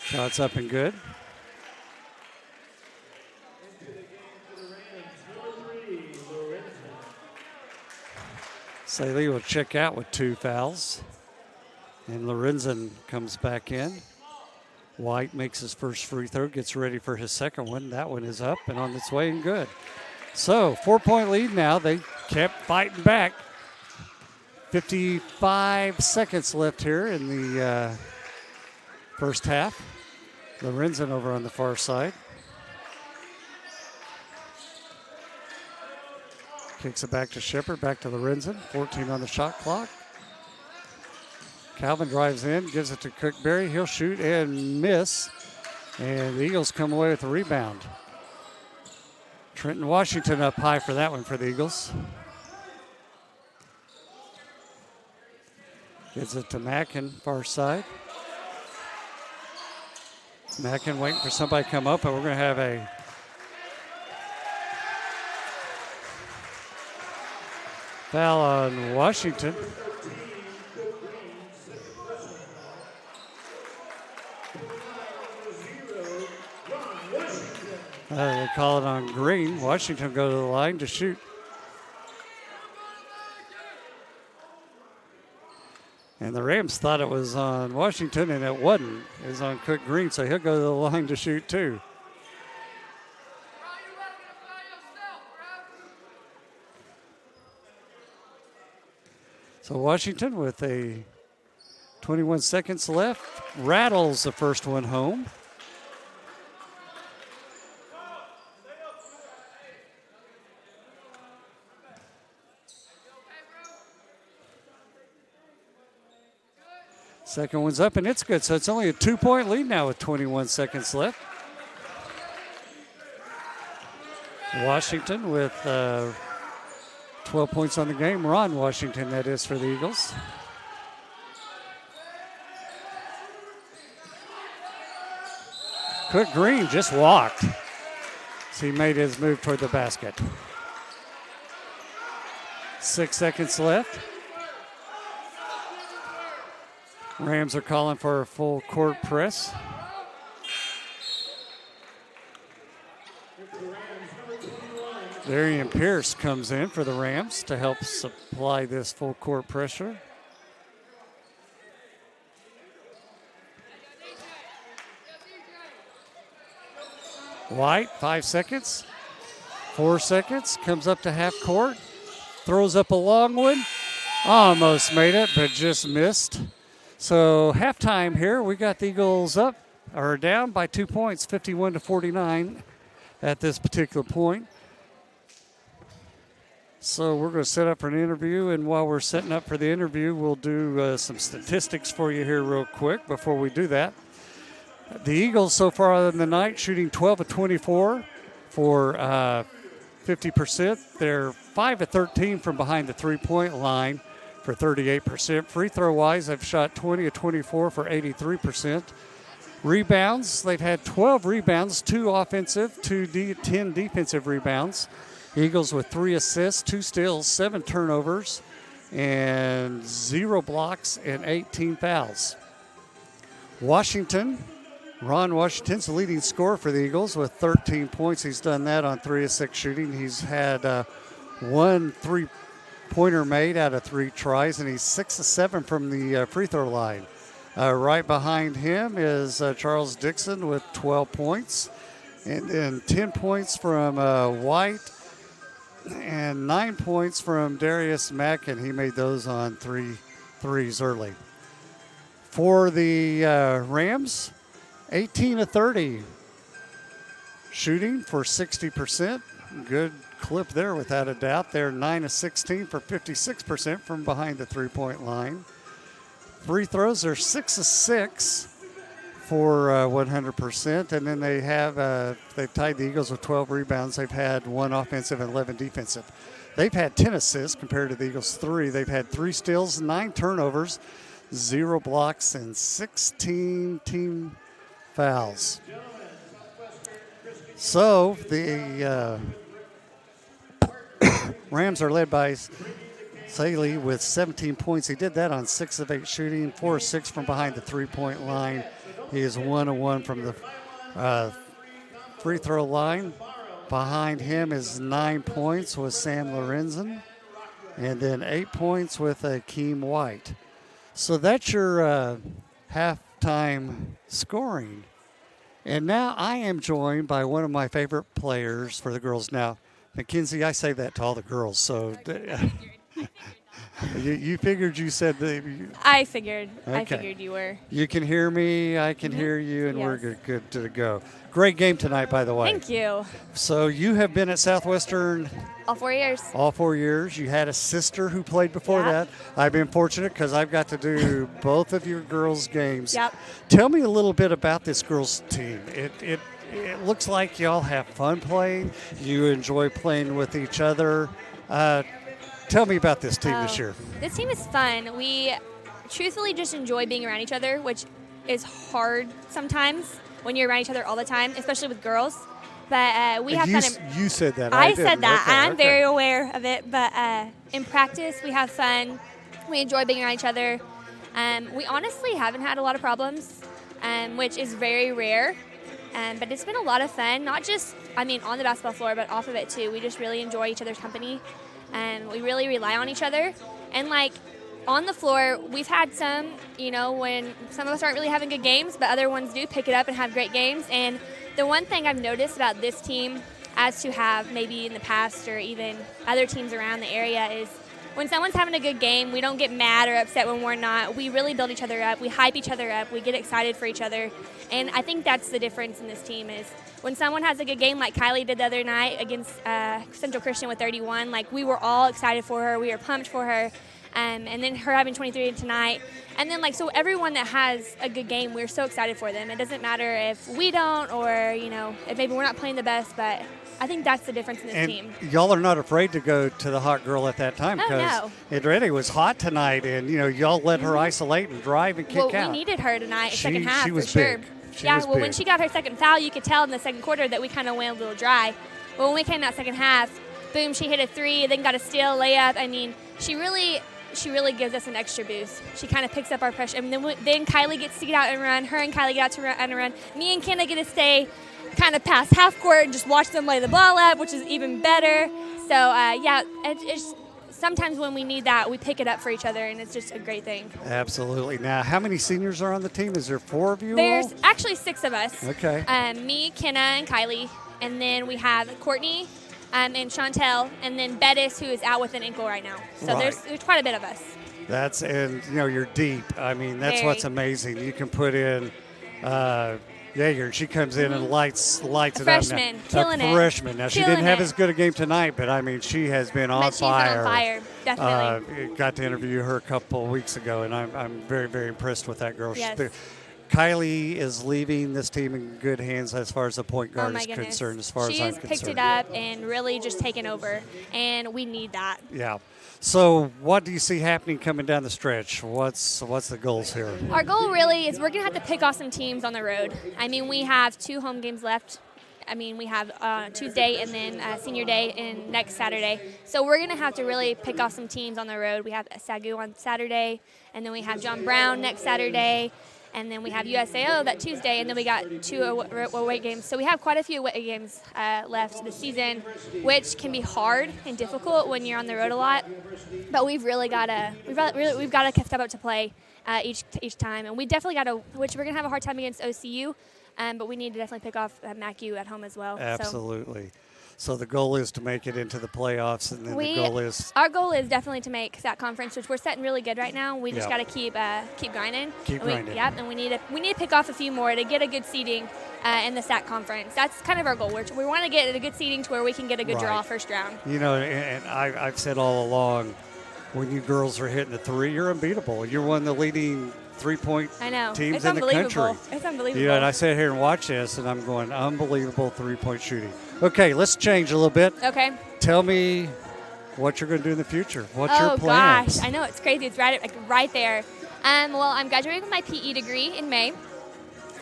Shots up and good. Saley will check out with 2 fouls. And Lorenzen comes back in. White makes his first free throw, gets ready for his second one. That one is up and on its way and good. So 4-point lead now. They kept fighting back. 55 seconds left here in the first half. Lorenzen over on the far side. Kicks it back to Shepard, back to Lorenzen. 14 on the shot clock. Calvin drives in, gives it to Cookberry. He'll shoot and miss. And the Eagles come away with the rebound. Trenton Washington up high for that one for the Eagles. Gives it to Mackin, far side. Mackin waiting for somebody to come up, but we're going to have a foul on Washington. They call it on Green. Washington go to the line to shoot. And the Rams thought it was on Washington, and it wasn't. It was on Cook Green, so he'll go to the line to shoot too. So Washington with 21 seconds left, rattles the first one home. Second one's up, and it's good. So it's only a 2-point lead now with 21 seconds left. Washington with 12 points on the game. Ron Washington, that is, for the Eagles. Cook Green just walked. So he made his move toward the basket. 6 seconds left. Rams are calling for a full court press. Darian Pierce comes in for the Rams to help supply this full court pressure. White, 5 seconds. 4 seconds, comes up to half court. Throws up a long one. Almost made it, but just missed. So halftime here, we got the Eagles up or down by 2 points, 51-49 at this particular point. So we're going to set up for an interview, and while we're setting up for the interview, we'll do some statistics for you here real quick before we do that. The Eagles so far in the night shooting 12 of 24 for 50%. They're 5 of 13 from behind the three-point line for 38%. Free throw-wise, they've shot 20 of 24 for 83%. Rebounds, they've had 12 rebounds, 2 offensive, 10 defensive rebounds. Eagles with 3 assists, 2 steals, 7 turnovers, and 0 blocks and 18 fouls. Washington, Ron Washington's the leading scorer for the Eagles with 13 points. He's done that on 3 of 6 shooting. He's had 1 3-pointer made out of 3 tries, and he's 6 of 7 from the free throw line. Right behind him is Charles Dixon with 12 points, and then 10 points from White, and 9 points from Darius Mack, and he made those on 3 threes early. For the Rams, 18 of 30 shooting for 60%. good clip there without a doubt. They're 9 of 16 for 56% from behind the three-point line. Free throws are 6 of 6 for 100%, and then they've tied the Eagles with 12 rebounds. They've had 1 offensive and 11 defensive. They've had 10 assists compared to the Eagles' 3. They've had 3 steals, 9 turnovers, 0 blocks, and 16 team fouls. So the Rams are led by Saley with 17 points. He did that on 6 of 8 shooting, 4 of 6 from behind the three-point line. He is 1 of 1 from the free throw line. Behind him is 9 points with Sam Lorenzen, and then 8 points with Akeem White. So that's your halftime scoring. And now I am joined by one of my favorite players for the girls. Now, Mackenzie, I say that to all the girls, so you figured you said that. I figured. Okay. I figured you were. You can hear me, I can hear you, and Yes. we're good to go. Great game tonight, by the way. Thank you. So you have been at Southwestern All 4 years. all 4 years. You had a sister who played before Yep. that. I've been fortunate because I've got to do both of your girls' games. Yep. Tell me a little bit about this girls' team. It looks like y'all have fun playing. You enjoy playing with each other. Tell me about this team this year. This team is fun. We truthfully just enjoy being around each other, which is hard sometimes when you're around each other all the time, especially with girls. But we have fun. You said that. I didn't. said that. Okay, I'm okay. very aware of it. But in practice, we have fun. We enjoy being around each other. We honestly haven't had a lot of problems, which is very rare. But it's been a lot of fun, not just, on the basketball floor, but off of it too. We just really enjoy each other's company, and we really rely on each other. And on the floor, we've had some, when some of us aren't really having good games, but other ones do pick it up and have great games. And the one thing I've noticed about this team, as to have maybe in the past or even other teams around the area, is when someone's having a good game, we don't get mad or upset when we're not. We really build each other up. We hype each other up. We get excited for each other. And I think that's the difference in this team is when someone has a good game like Kylie did the other night against Central Christian with 31, we were all excited for her. We were pumped for her. And then her having 23 tonight. And then, so everyone that has a good game, we're so excited for them. It doesn't matter if we don't or, if maybe we're not playing the best, but I think that's the difference in this team. Y'all are not afraid to go to the hot girl at that time because no. it really was hot tonight, and y'all let her isolate and drive and kick out. Well, we needed her tonight, second half she was for sure. big. When she got her second foul, you could tell in the second quarter that we kind of went a little dry. But when we came out second half, boom, she hit a 3, then got a steal, layup. She really gives us an extra boost. She kind of picks up our pressure. And then Kylie gets to get out and run. Her and Kylie get out to run and run. Me and Kenna get to stay kind of past half court and just watch them lay the ball up, which is even better. So, it's sometimes when we need that, we pick it up for each other, and it's just a great thing. Absolutely. Now, how many seniors are on the team? Is there 4 of you There's all? actually 6 of us. Okay. Me, Kenna, and Kylie. And then we have Courtney and Chantel, and then Bettis, who is out with an ankle right now. So Right. there's quite a bit of us. You're deep. That's Very. what's amazing. You can put in she comes in and lights it up. Freshman, killing it. A freshman. Now, she Killing didn't have it. as good a game tonight, but, she has been on But she's been fire. on fire, definitely. Got to interview her a couple of weeks ago, and I'm very, very impressed with that girl. Yes. Kylie is leaving this team in good hands as far as the point guard Oh my is goodness. concerned, as far she as I'm has concerned. picked it up and really just taken over, and we need that. Yeah. So what do you see happening coming down the stretch? What's the goals here? Our goal really is we're going to have to pick off some teams on the road. We have 2 home games left. We have Tuesday and then Senior Day and next Saturday. So we're going to have to really pick off some teams on the road. We have Sagu on Saturday, and then we have John Brown next Saturday, and then we have USAO that Tuesday, and then we got 2 away games. So we have quite a few away games left this season, which can be hard and difficult when you're on the road a lot. But we've got to step up to play each time, and we definitely got to. Which we're gonna have a hard time against OCU, but we need to definitely pick off MACU at home as well. Absolutely. So the goal is to make it into the playoffs, and then the goal is Our goal is definitely to make that conference, which we're setting really good right now. We just Yeah. got to keep grinding. Keep grinding. Yep, and we need to pick off a few more to get a good seeding in the SAC conference. That's kind of our goal. We want to get a good seeding to where we can get a good draw Right. first round. You know, and I've said all along, when you girls are hitting the three, you're unbeatable. You're one of the leading three-point I know. teams It's in the country. unbelievable. It's unbelievable. You know, and I sit here and watch this, and I'm going, unbelievable three-point shooting. Okay, let's change a little bit. Okay. Tell me what you're going to do in the future. What's your Oh plans? gosh, I know it's crazy. It's right there. Well, I'm graduating with my PE degree in May.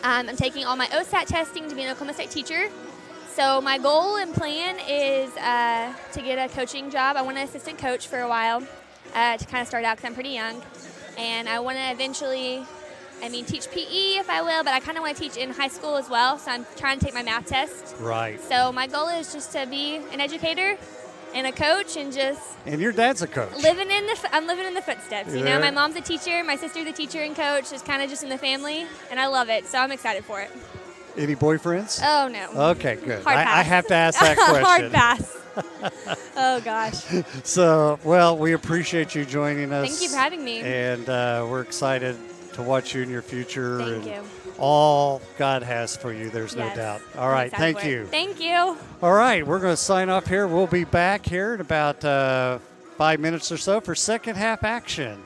I'm taking all my OSAT testing to be an Oklahoma State teacher. So my goal and plan is to get a coaching job. I want an assistant coach for a while to kind of start out because I'm pretty young, and I want to eventually, teach PE if I will, but I kind of want to teach in high school as well. So I'm trying to take my math test. Right. So my goal is just to be an educator and a coach, and just And your dad's a coach. I'm living in the footsteps. You know, Yeah. my mom's a teacher, my sister's a teacher and coach. It's kind of just in the family, and I love it. So I'm excited for it. Any boyfriends? Oh no. Okay, good. Hard I pass. have to ask that question. Hard pass. Oh gosh. So, well, we appreciate you joining us. Thank you for having me. And we're excited to watch you in your future. Thank and you. All God has for you, there's no Yes. doubt. All I'm right, excited thank for it. you. Thank you. All right, we're going to sign off here. We'll be back here in about 5 minutes or so for second half action.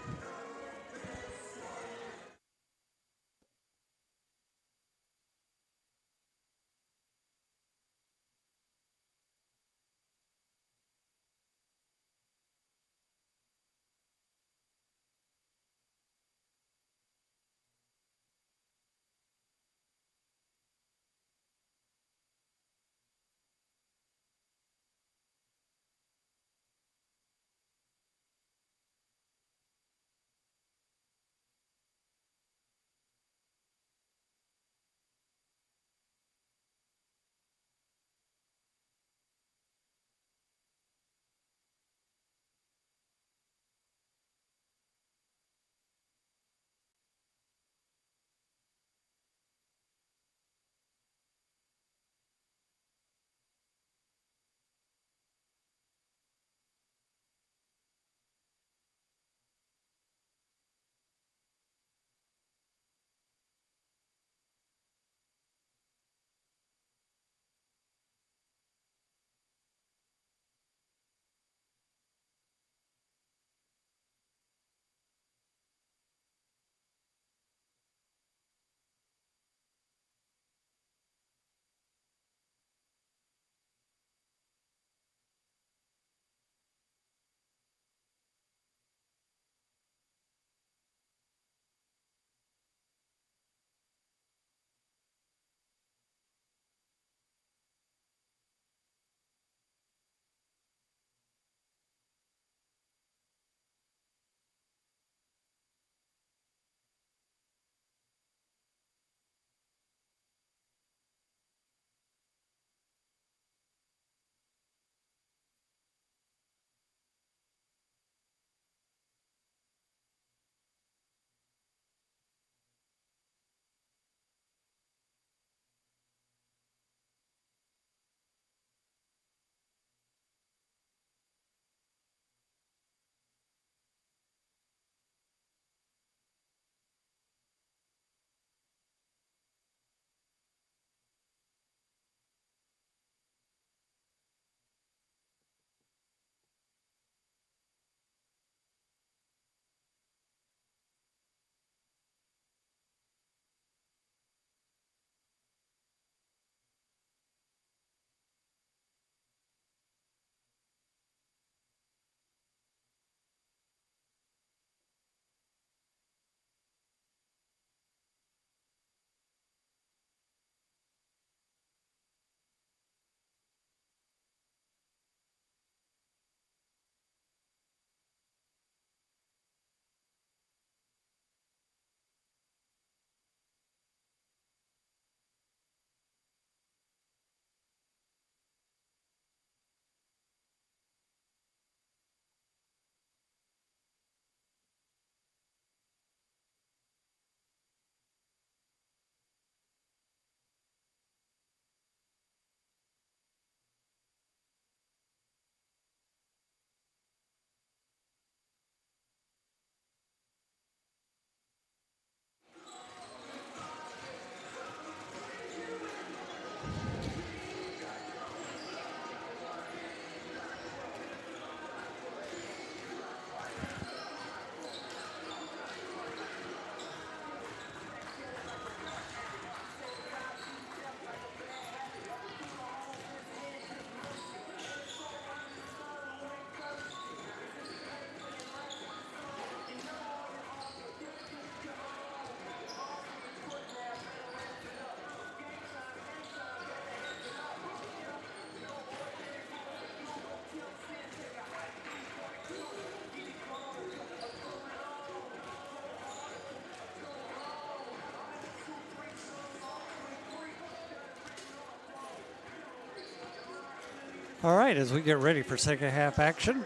All right, as we get ready for second half action,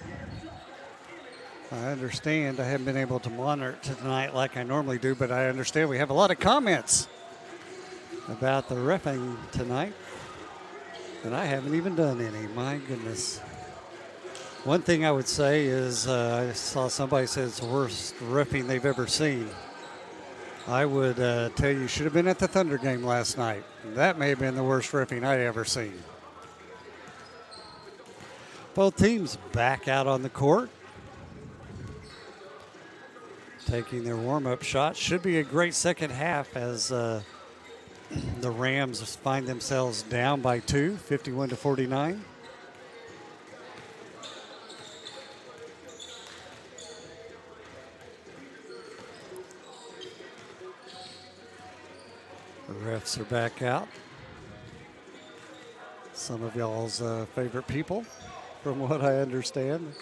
I understand I haven't been able to monitor it tonight like I normally do, but I understand we have a lot of comments about the reffing tonight, and I haven't even done any. My goodness. One thing I would say is I saw somebody say it's the worst reffing they've ever seen. I would tell you should have been at the Thunder game last night. That may have been the worst reffing I'd ever seen. Both teams back out on the court, taking their warm-up shots. Should be a great second half as the Rams find themselves down by 2, 51-49. The refs are back out. Some of y'all's favorite people, from what I understand.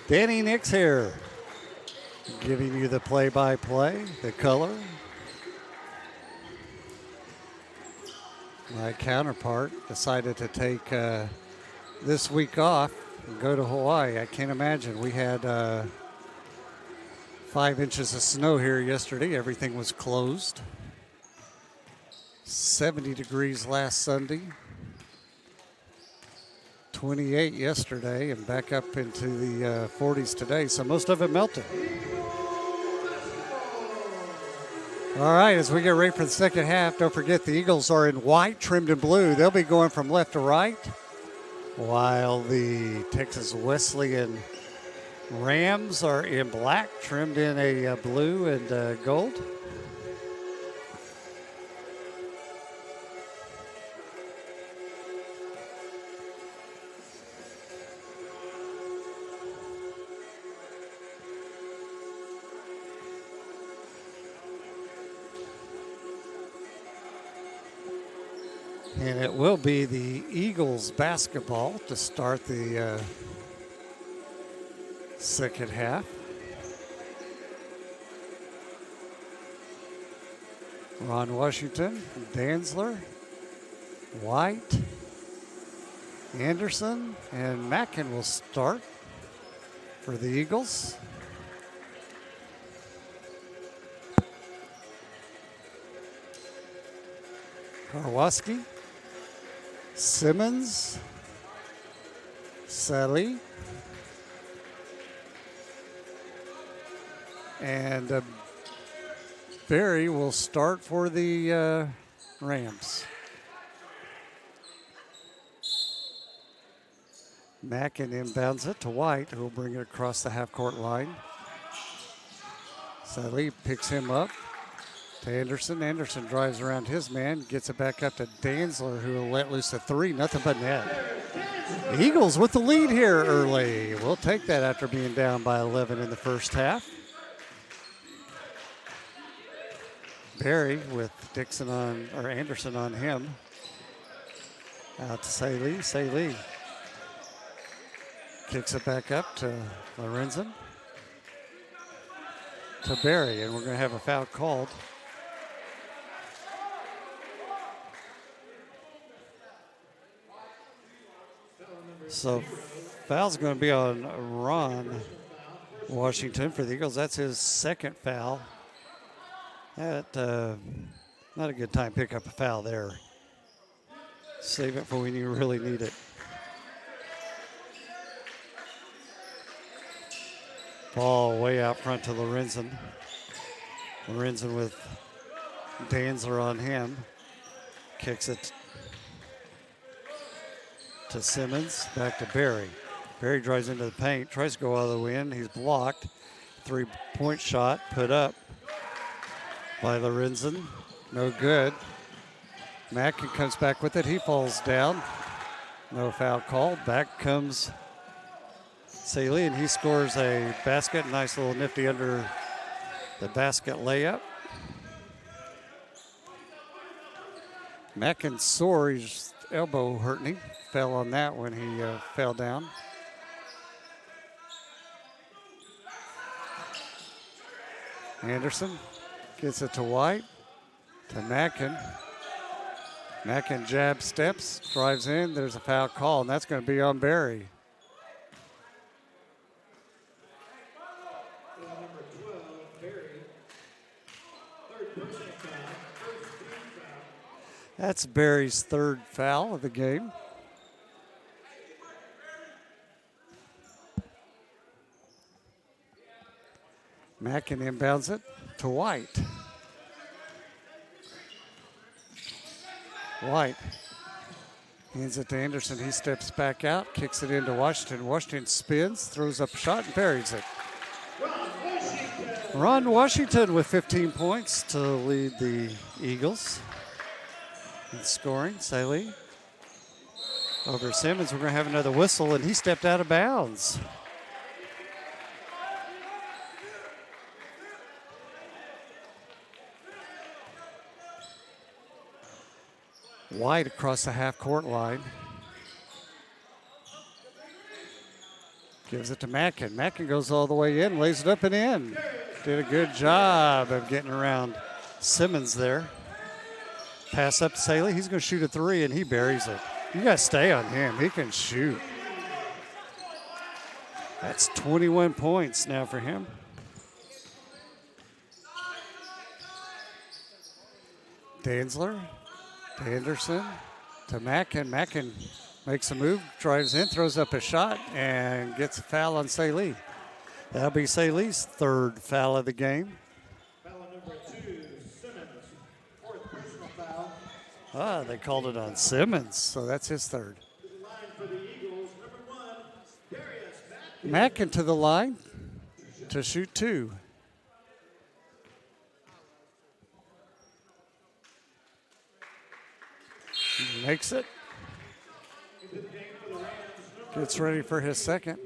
Danny Nix here, giving you the play-by-play, the color. My counterpart decided to take this week off and go to Hawaii. I can't imagine. We had 5 inches of snow here yesterday. Everything was closed. 70 degrees last Sunday. 28 yesterday and back up into the 40s today. So most of it melted. All right, as we get ready for the second half, don't forget the Eagles are in white, trimmed in blue. They'll be going from left to right, while the Texas Wesleyan Rams are in black, trimmed in a blue and gold. And it will be the Eagles basketball to start the second half. Ron Washington, Danzler, White, Anderson, and Mackin will start for the Eagles. Karwoski, Simmons, Sally, and Barry will start for the Rams. Mackin inbounds it to White, who will bring it across the half-court line. Sally picks him up to Anderson. Anderson drives around his man, gets it back up to Danzler, who will let loose a 3, nothing but net. The Eagles with the lead here early. We'll take that after being down by 11 in the first half. Barry with Anderson on him. Out to Saley. Saley kicks it back up to Lorenzen. To Barry, and we're going to have a foul called. So foul's going to be on Ron Washington for the Eagles. That's his second foul. Not a good time to pick up a foul there. Save it for when you really need it. Ball way out front to Lorenzen. Lorenzen with Danzler on him. Kicks it to Simmons, back to Barry. Barry drives into the paint, tries to go out of the wind. He's blocked. 3-point shot put up by Lorenzen. No good. Mackin comes back with it. He falls down. No foul called. Back comes Saley, and he scores a basket. Nice little nifty under the basket layup. Mackin sore. His elbow hurting him. Fell on that when he fell down. Anderson gets it to White, to Mackin. Mackin jab steps, drives in. There's a foul call, and that's going to be on Barry. That's Barry's third foul of the game. Mackin inbounds it to White. White hands it to Anderson. He steps back out, kicks it into Washington. Washington spins, throws up a shot, and buries it. Ron Washington with 15 points to lead the Eagles in scoring. Saley over Simmons. We're going to have another whistle, and he stepped out of bounds. White across the half-court line. Gives it to Mackin. Mackin goes all the way in, lays it up and in. Did a good job of getting around Simmons there. Pass up to Saley. He's going to shoot a three, and he buries it. You got to stay on him. He can shoot. That's 21 points now for him. Danzler. To Anderson, to Mackin. Mackin makes a move, drives in, throws up a shot, and gets a foul on Saley. That'll be Saley's third foul of the game. Foul number 2, Simmons. Fourth personal foul. They called it on Simmons, so that's his third. To the line for the Eagles, number 1, Darius Mackin. Mackin to the line to shoot two. Makes it. Gets ready for his second.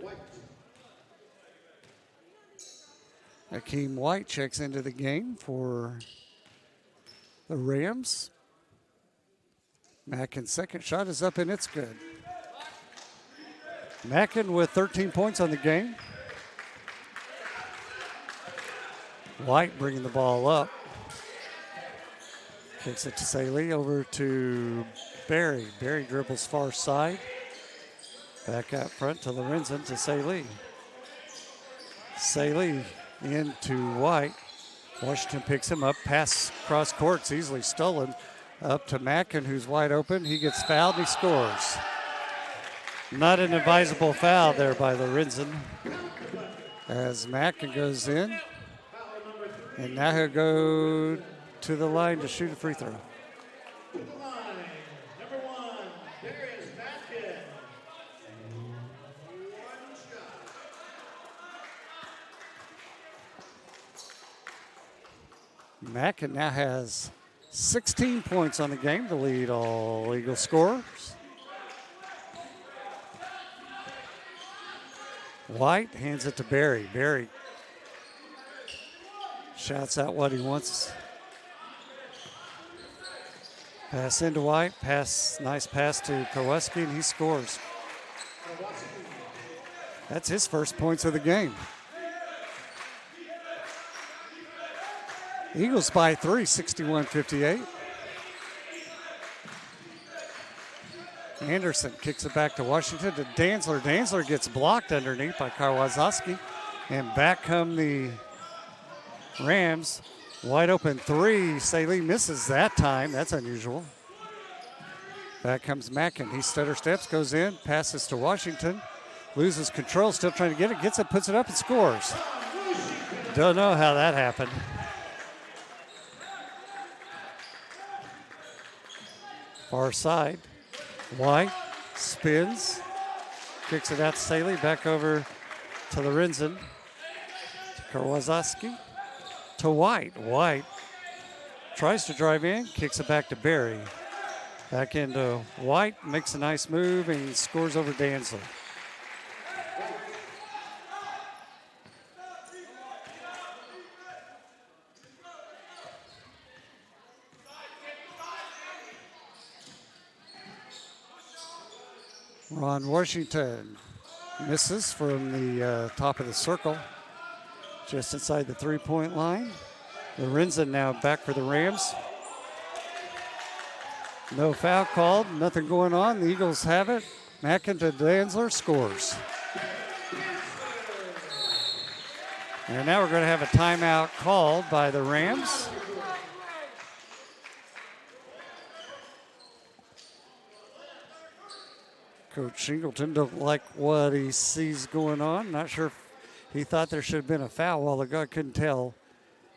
Akeem White checks into the game for the Rams. Mackin's second shot is up and it's good. Mackin with 13 points on the game. White bringing the ball up. Kicks it to Saley, over to Barry. Barry dribbles far side. Back out front to Lorenzen to Saley. Saley into White. Washington picks him up. Pass cross court's easily stolen. Up to Mackin, who's wide open. He gets fouled and he scores. Not an advisable foul there by Lorenzen. As Mackin goes in. And now he'll go to the line to shoot a free throw. To the line, number 1, Darius Mackin. One shot. Mackin now has 16 points on the game to lead all Eagle scorers. White hands it to Barry. Barry shouts out what he wants. Pass into White. Nice pass to Kowalski, and he scores. That's his first points of the game. Eagles by 3, 61-58. Anderson kicks it back to Washington to Danzler. Danzler gets blocked underneath by Karwazowski. And back come the Rams. Wide open three. Saley misses that time. That's unusual. Back comes Mackin. He stutter steps, goes in, passes to Washington. Loses control, still trying to get it. Gets it, puts it up, and scores. Don't know how that happened. Far side. White spins. Kicks it out to Saley. Back over to Lorenzen. To Karwazowski. To White. White tries to drive in, kicks it back to Barry. Back into White, makes a nice move, and scores over Danzler. Ron Washington misses from the top of the circle. Just inside the three-point line. Lorenzen now back for the Rams. No foul called, nothing going on. The Eagles have it. Mackin to Danzler scores. And now we're going to have a timeout called by the Rams. Coach Shingleton don't like what he sees going on. Not sure if he thought there should have been a foul while the guy couldn't tell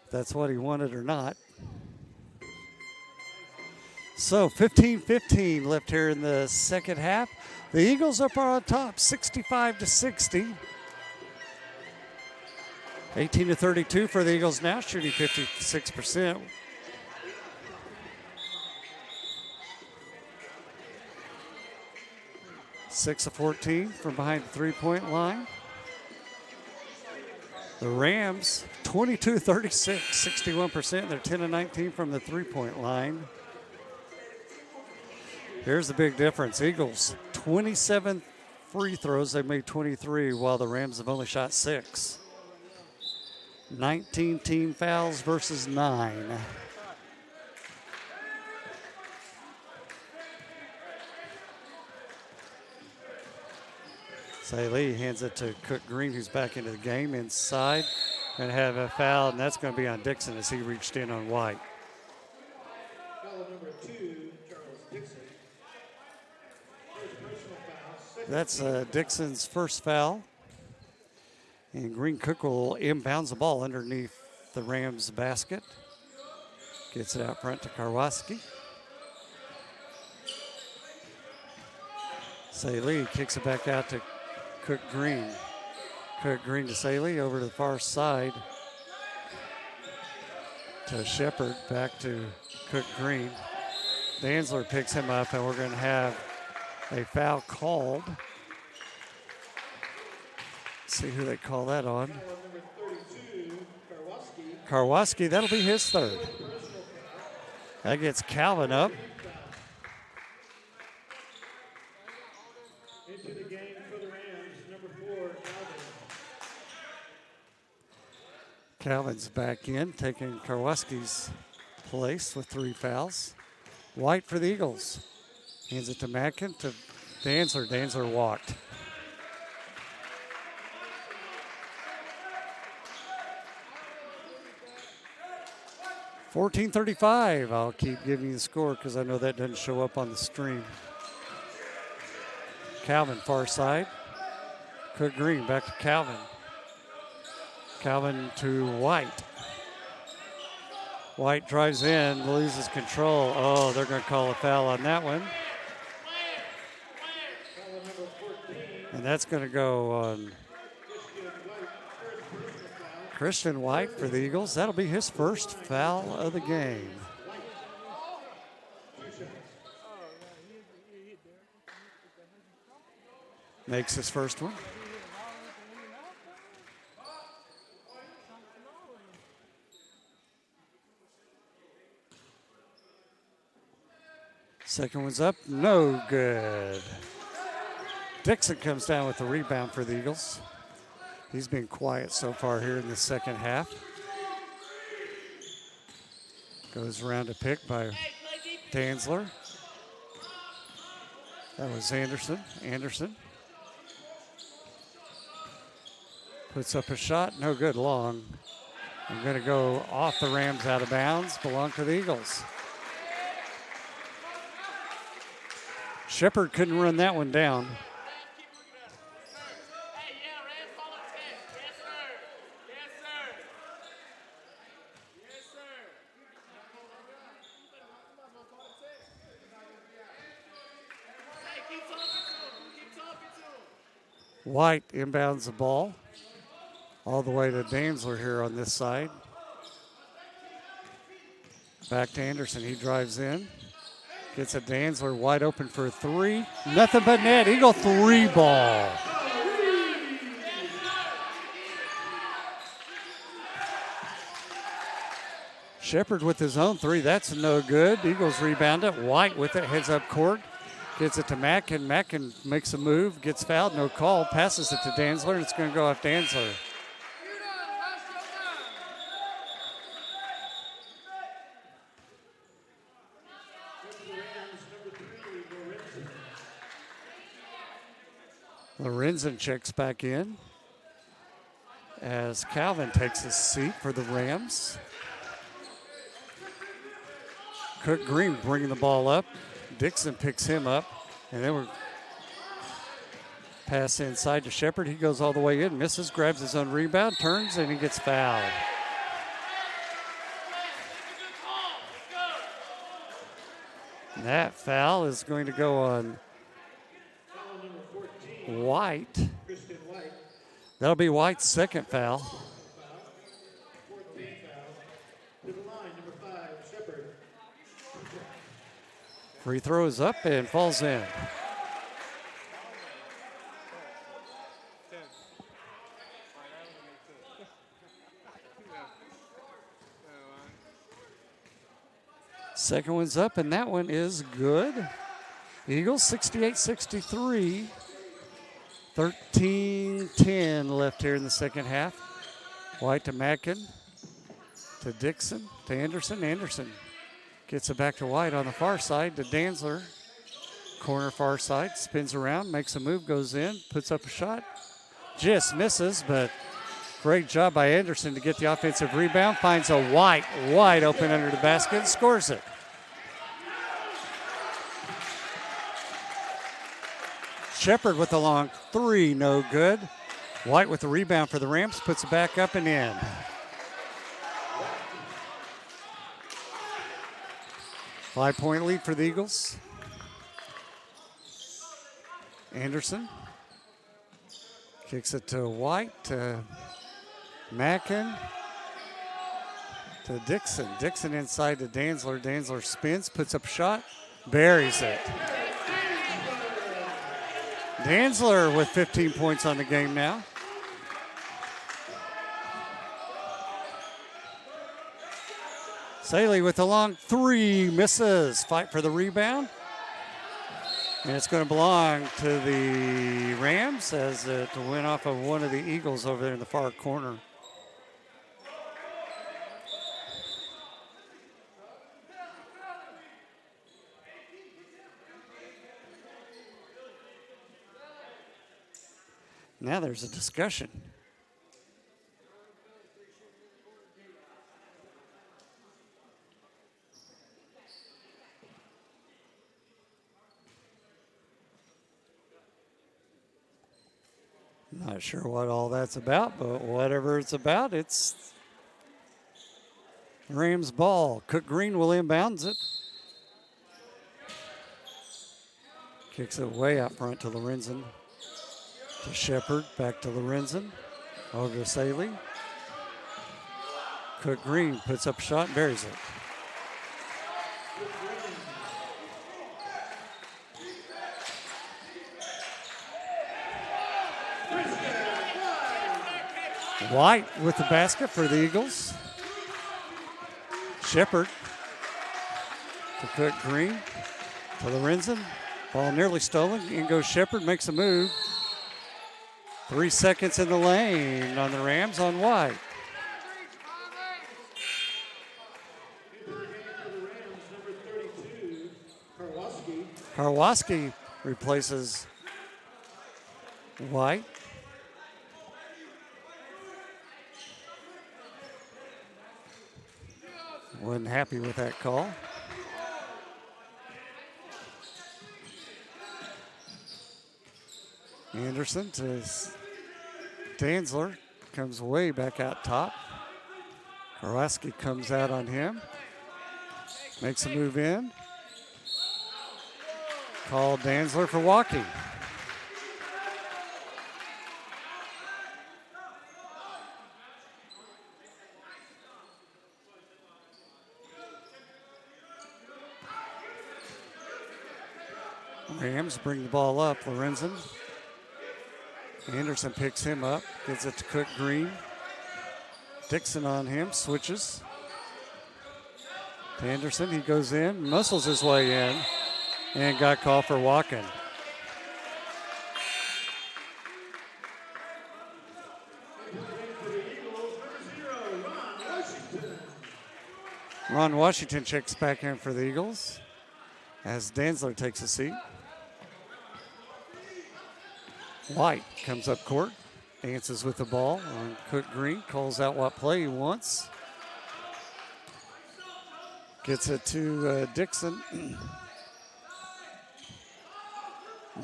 if that's what he wanted or not. So 15-15 left here in the second half. The Eagles up on top, 65-60. 18-32 for the Eagles now, shooting 56%. Six of 14 from behind the three-point line. The Rams, 22-36, 61%. They're 10 of 19 from the three-point line. Here's the big difference. Eagles, 27 free throws. They made 23, while the Rams have only shot 6. 19 team fouls versus 9. Saley hands it to Cook Green, who's back into the game inside. Going to have a foul, and that's going to be on Dixon as he reached in on White. Foul number 2, Charles Dixon. First personal foul. That's Dixon's first foul. And Green Cook will inbounds the ball underneath the Rams basket. Gets it out front to Karwoski. Saley kicks it back out to Cook Green. Cook Green to Saley over to the far side to Shepard, back to Cook Green. Danzler picks him up, and we're going to have a foul called. See who they call that on. Number 32, Karwoski. Karwoski, that'll be his third. That gets Calvin up. Into the game for the Rams, number 4, Calvin. Calvin's back in, taking Karwoski's place with 3 fouls. White for the Eagles. Hands it to Mackin to Danzler. Danzler walked. $14:35. I'll keep giving you the score because I know that doesn't show up on the stream. Calvin far side. Cook Green back to Calvin. Calvin to White. White drives in, loses control. Oh, they're going to call a foul on that one. And that's going to go on Christian White for the Eagles. That'll be his first foul of the game. Makes his first one. Second one's up, no good. Dixon comes down with the rebound for the Eagles. He's been quiet so far here in the second half. Goes around a pick by Danzler. That was Anderson. Puts up a shot, no good, long. I'm going to go off the Rams, out of bounds, belong to the Eagles. Shepard couldn't run that one down. White inbounds the ball all the way to Danzler here on this side. Back to Anderson. He drives in. Gets a Danzler wide open for a 3. Nothing but net. Eagle 3 ball. Shepard with his own 3. That's no good. Eagles rebound it. White with it. Heads up court. Gets it to Mackin. Mackin makes a move. Gets fouled. No call. Passes it to Danzler. And it's going to go off Danzler. Lorenzen checks back in as Calvin takes his seat for the Rams. Cook Green bringing the ball up. Dixon picks him up. And then we're pass inside to Shepard. He goes all the way in, misses, grabs his own rebound, turns, and he gets fouled. And that foul is going to go on White. That'll be White's second foul. Free throw is up and falls in. Second one's up, and that one is good. Eagles 68-63. 13-10 left here in the second half. White to Mackin, to Dixon, to Anderson. Anderson gets it back to White on the far side to Danzler. Corner far side, spins around, makes a move, goes in, puts up a shot. Just misses, but great job by Anderson to get the offensive rebound. Finds a White wide open under the basket and scores it. Shepard with a long three, no good. White with the rebound for the Rams, puts it back up and in. Five-point lead for the Eagles. Anderson kicks it to White, to Mackin, to Dixon. Dixon inside to Danzler. Danzler spins, puts up a shot, buries it. Danzler with 15 points on the game now. Saley with a long three, misses. Fight for the rebound. And it's going to belong to the Rams as it went off of one of the Eagles over there in the far corner. Now there's a discussion. Not sure what all that's about, but whatever it's about, it's Rams ball. Cook Green will inbounds it. Kicks it way out front to Lorenzen. To Shepard, back to Lorenzen. Over to Saley. Cook Green puts up a shot and buries it. White with the basket for the Eagles. Shepard to Cook Green to Lorenzen. Ball nearly stolen. In goes Shepard, makes a move. 3 seconds in the lane on the Rams on White. Karwoski replaces White. Wasn't happy with that call. Anderson to Danzler, comes way back out top. Karwoski comes out on him. Makes a move in. Called Danzler for walking. Rams bring the ball up. Lorenzen. Anderson picks him up, gives it to Cook Green. Dixon on him, switches. To Anderson, he goes in, muscles his way in, and got called for walking. Ron Washington checks back in for the Eagles as Danzler takes a seat. White comes up court, dances with the ball on Cook Green, calls out what play he wants. Gets it to Dixon.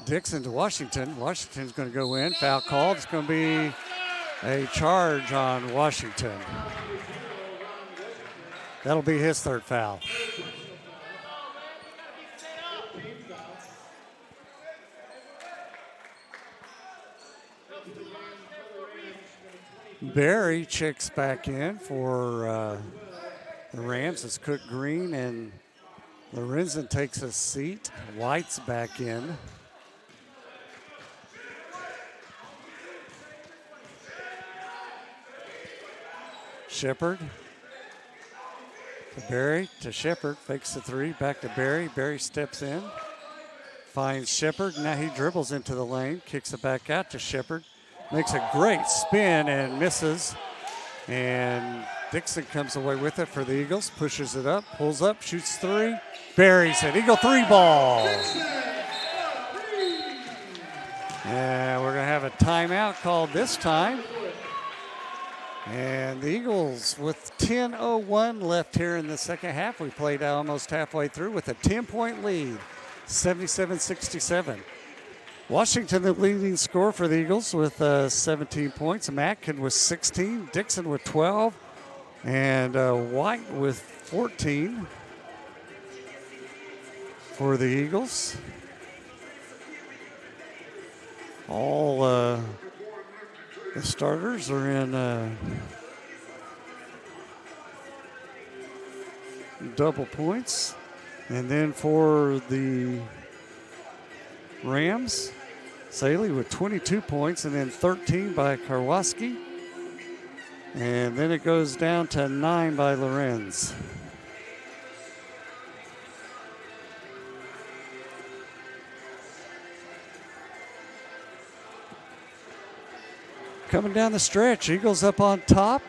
Dixon to Washington. Washington's going to go in. Foul called. It's going to be a charge on Washington. That'll be his third foul. Barry checks back in for the Rams as Cook Green, and Lorenzen takes a seat. White's back in. Shepard to Barry to Shepard, fakes the three, back to Barry. Barry steps in, finds Shepard. Now he dribbles into the lane, kicks it back out to Shepard, makes a great spin and misses. And Dixon comes away with it for the Eagles, pushes it up, pulls up, shoots three, buries it. Eagle three ball. And we're going to have a timeout called this time. And the Eagles with 10:01 left here in the second half. We played almost halfway through with a 10-point lead, 77-67. Washington, the leading scorer for the Eagles with 17 points. Mackin with 16, Dixon with 12, and White with 14 for the Eagles. All the starters are in double points. And then for the Rams, Saley with 22 points, and then 13 by Karwoski. And then it goes down to 9 by Lorenz. Coming down the stretch, Eagles up on top.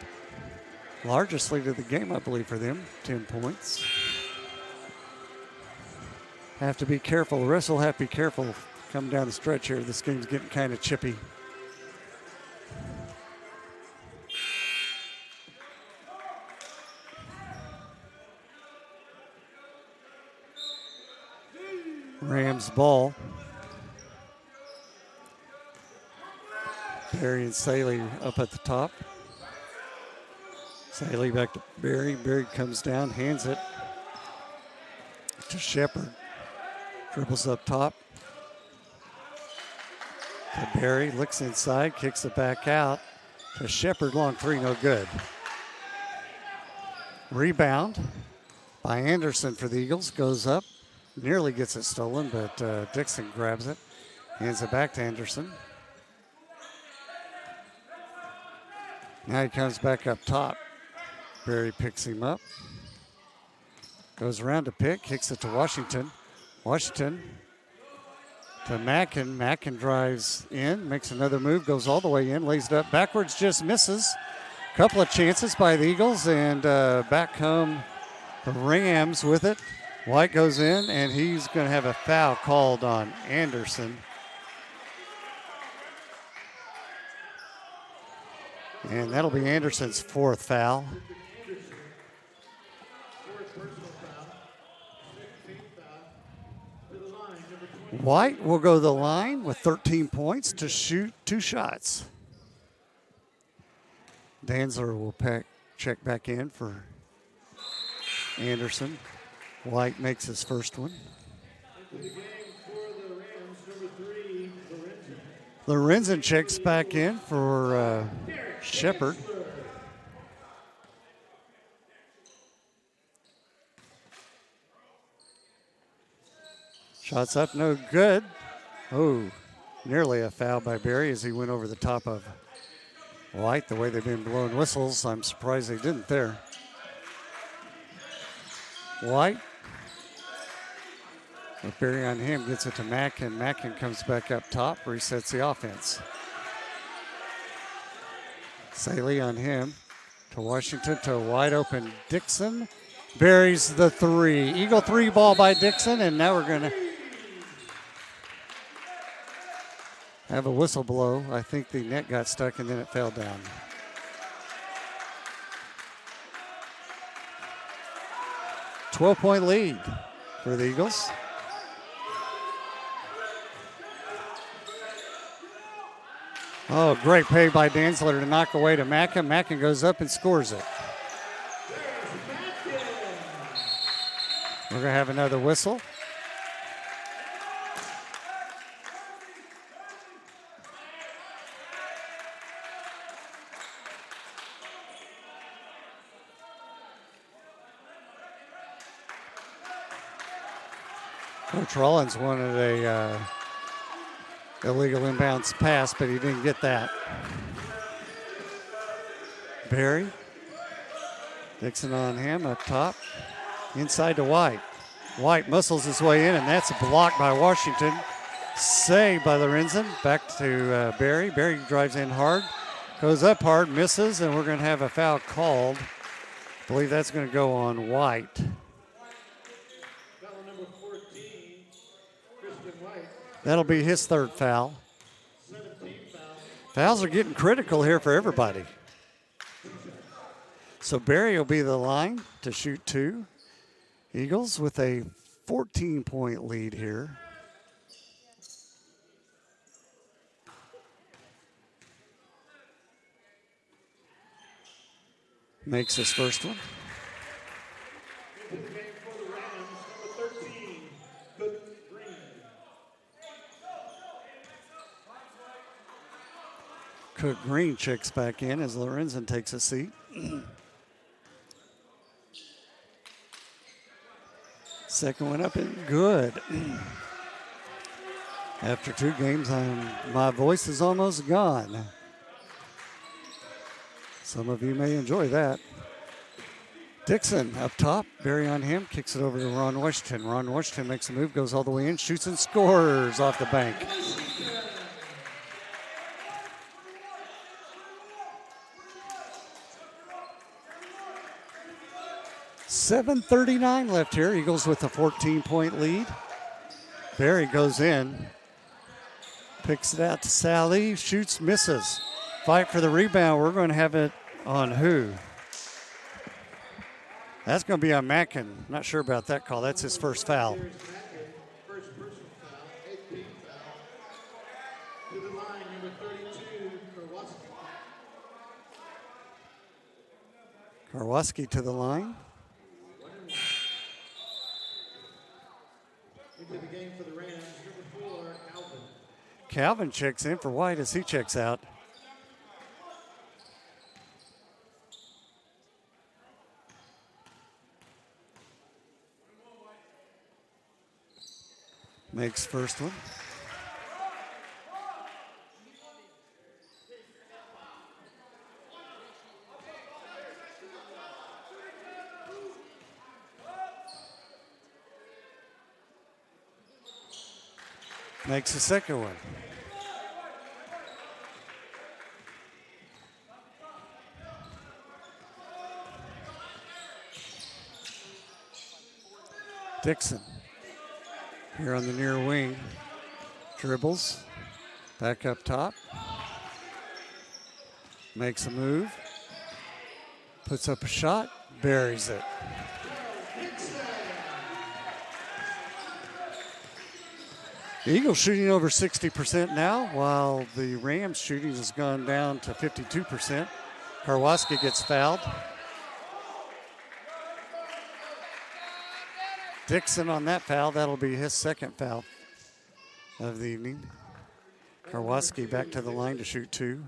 Largest lead of the game, I believe, for them, 10 points. Have to be careful. The rest will have to be careful coming down the stretch here. This game's getting kind of chippy. Rams ball. Barry and Saley up at the top. Saley back to Barry. Barry comes down, hands it to Shepard. Dribbles up top to Barry. Looks inside, kicks it back out to Shepard. Long three, no good. Rebound by Anderson for the Eagles. Goes up. Nearly gets it stolen, but Dixon grabs it. Hands it back to Anderson. Now he comes back up top. Barry picks him up. Goes around to pick, kicks it to Washington. Washington to Mackin. Mackin drives in, makes another move, goes all the way in, lays it up backwards, just misses. Couple of chances by the Eagles, and back come the Rams with it. White goes in, and he's going to have a foul called on Anderson. And that'll be Anderson's fourth foul. White will go to the line with 13 points to shoot 2 shots. Danzler will check back in for Anderson. White makes his first one. Lorenzen checks back in for Shepard. Shots up, no good. Oh, nearly a foul by Barry as he went over the top of White. The way they've been blowing whistles, I'm surprised they didn't there. White, with Barry on him, gets it to Mackin. Mackin comes back up top, resets the offense. Saley on him to Washington to a wide open Dixon. Buries the three. Eagle three ball by Dixon, and now we're going to have a whistle blow. I think the net got stuck and then it fell down. A 12-point lead for the Eagles. Oh, great play by Danzler to knock away to Mackin. Mackin goes up and scores it. We're going to have another whistle. Coach Rollins wanted a illegal inbounds pass, but he didn't get that. Barry. Dixon on him up top. Inside to White. White muscles his way in, and that's a block by Washington. Saved by Lorenzen. Back to Barry. Barry drives in hard. Goes up hard, misses, and we're going to have a foul called. I believe that's going to go on White. Foul number 14, Christian White. That'll be his third foul. 17 foul. Fouls are getting critical here for everybody. So Barry will be the line to shoot two. Eagles with a 14-point lead here. Makes his first one. Into the game for the Rams, number 13, Cook Green. Cook Green checks back in as Lorenzen takes a seat. Second one up and good. After two games, my voice is almost gone. Some of you may enjoy that. Dixon up top, Barry on him, kicks it over to Ron Washington. Ron Washington makes a move, goes all the way in, shoots and scores off the bank. .739 left here. Eagles with a 14-point lead. Barry goes in, picks it out to Sally, shoots, misses. Fight for the rebound. We're going to have it on who? That's going to be on Mackin. Not sure about that call. That's his first foul. Here's Mackin, first personal foul, 18th foul. To the line, number 32, Karwoski. Karwoski to the line. Into the game for the Rams, number 4, Alvin. Calvin checks in for White as he checks out. Makes first one. Makes the second one. Dixon here on the near wing. Dribbles. Back up top. Makes a move. Puts up a shot. Buries it. The Eagles shooting over 60% now, while the Rams shooting has gone down to 52%. Karwoski gets fouled. Dixon on that foul. That'll be his second foul of the evening. Karwoski back to the line to shoot two.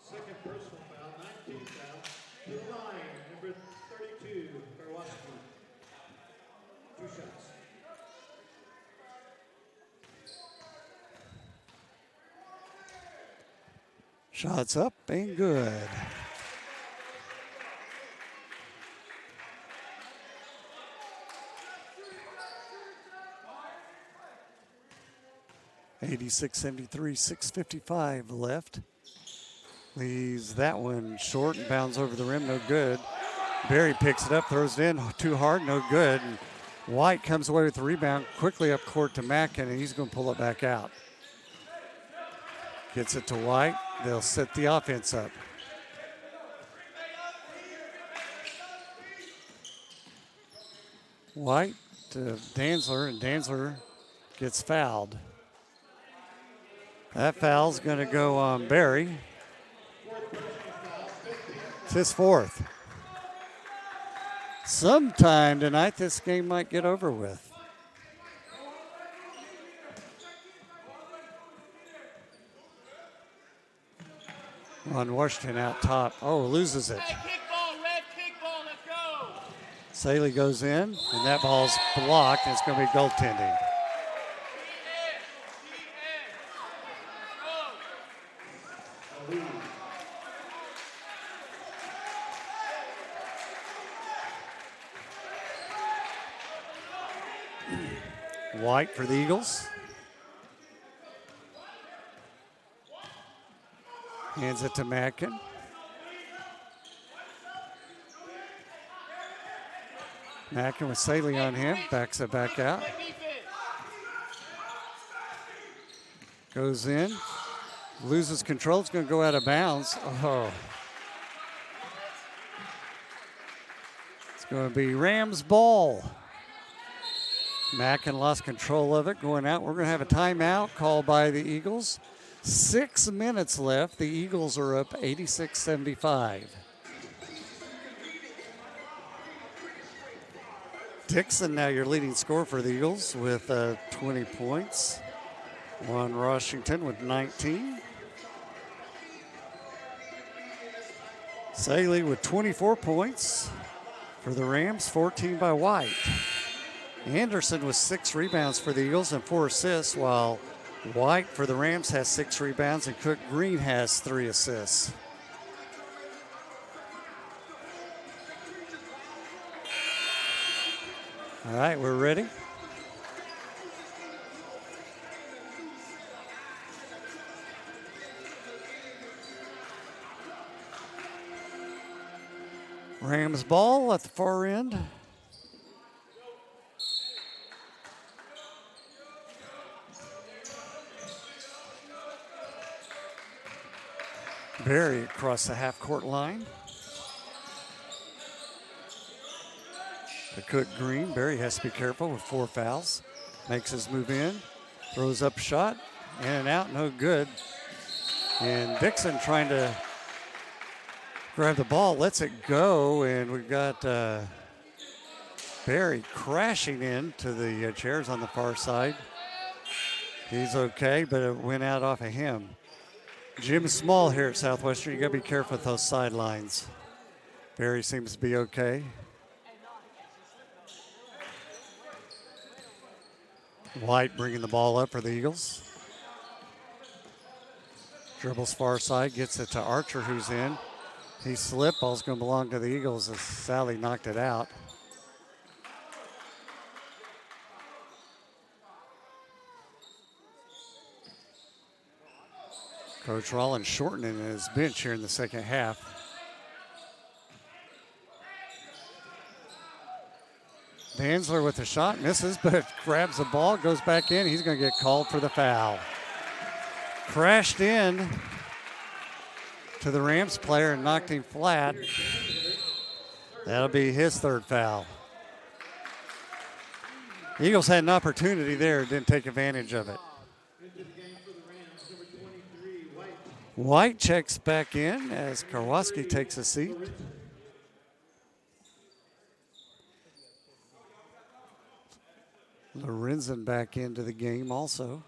Second personal foul, 19th foul. To the line, number 32, Karwoski. 2 shots. Shots up and good. .86-73, 6:55 left. Leaves that one short and bounds over the rim, no good. Barry picks it up, throws it in too hard, no good. And White comes away with the rebound, quickly up court to Mackin, and he's going to pull it back out. Gets it to White. They'll set the offense up. White to Danzler, and Danzler gets fouled. That foul's going to go on Barry. It's his fourth. Sometime tonight, this game might get over with. On Washington out top. Oh, loses it. Hey, kickball, red kickball, let's go. Saley goes in, and that ball's blocked, and it's going to be goaltending. White for the Eagles. Hands it to Mackin. Mackin with Saley on him, backs it back out. Goes in, loses control, it's going to go out of bounds. Oh. It's going to be Rams ball. Mackin lost control of it, going out. We're going to have a timeout called by the Eagles. 6 minutes left. The Eagles are up 86-75. Dixon now your leading scorer for the Eagles with 20 points. Juan Washington with 19. Saley with 24 points for the Rams, 14 by White. Anderson with 6 rebounds for the Eagles and 4 assists, while White for the Rams has 6 rebounds and Cook Green has 3 assists. All right, we're ready. Rams ball at the far end. Barry across the half-court line. The Cook Green. Barry has to be careful with 4 fouls. Makes his move in. Throws up a shot. In and out, no good. And Dixon trying to grab the ball, lets it go, and we've got Barry crashing into the chairs on the far side. He's okay, but it went out off of him. Jim Small here at Southwestern. You got to be careful with those sidelines. Barry seems to be okay. White bringing the ball up for the Eagles. Dribbles far side, gets it to Archer, who's in. He slipped. Ball's going to belong to the Eagles as Sally knocked it out. Coach Rollins shortening his bench here in the second half. Danzler with the shot, misses, but grabs the ball, goes back in. He's going to get called for the foul. Crashed in to the Rams player and knocked him flat. That'll be his 3rd foul. Eagles had an opportunity there, didn't take advantage of it. White checks back in as Karwoski takes a seat. Lorenzen back into the game also.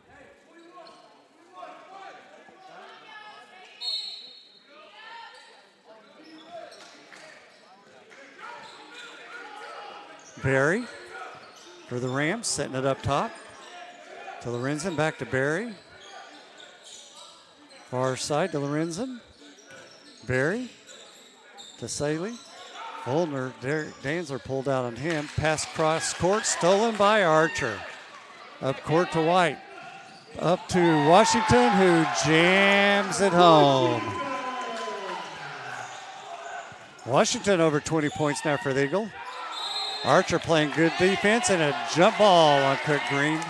Barry for the Rams, setting it up top to Lorenzen, back to Barry. Far side to Lorenzen. Barry to Saley. Fulner, Danzler pulled out on him. Pass cross court, stolen by Archer. Up court to White. Up to Washington, who jams it home. Washington over 20 points now for the Eagle. Archer playing good defense and a jump ball on Cook Green.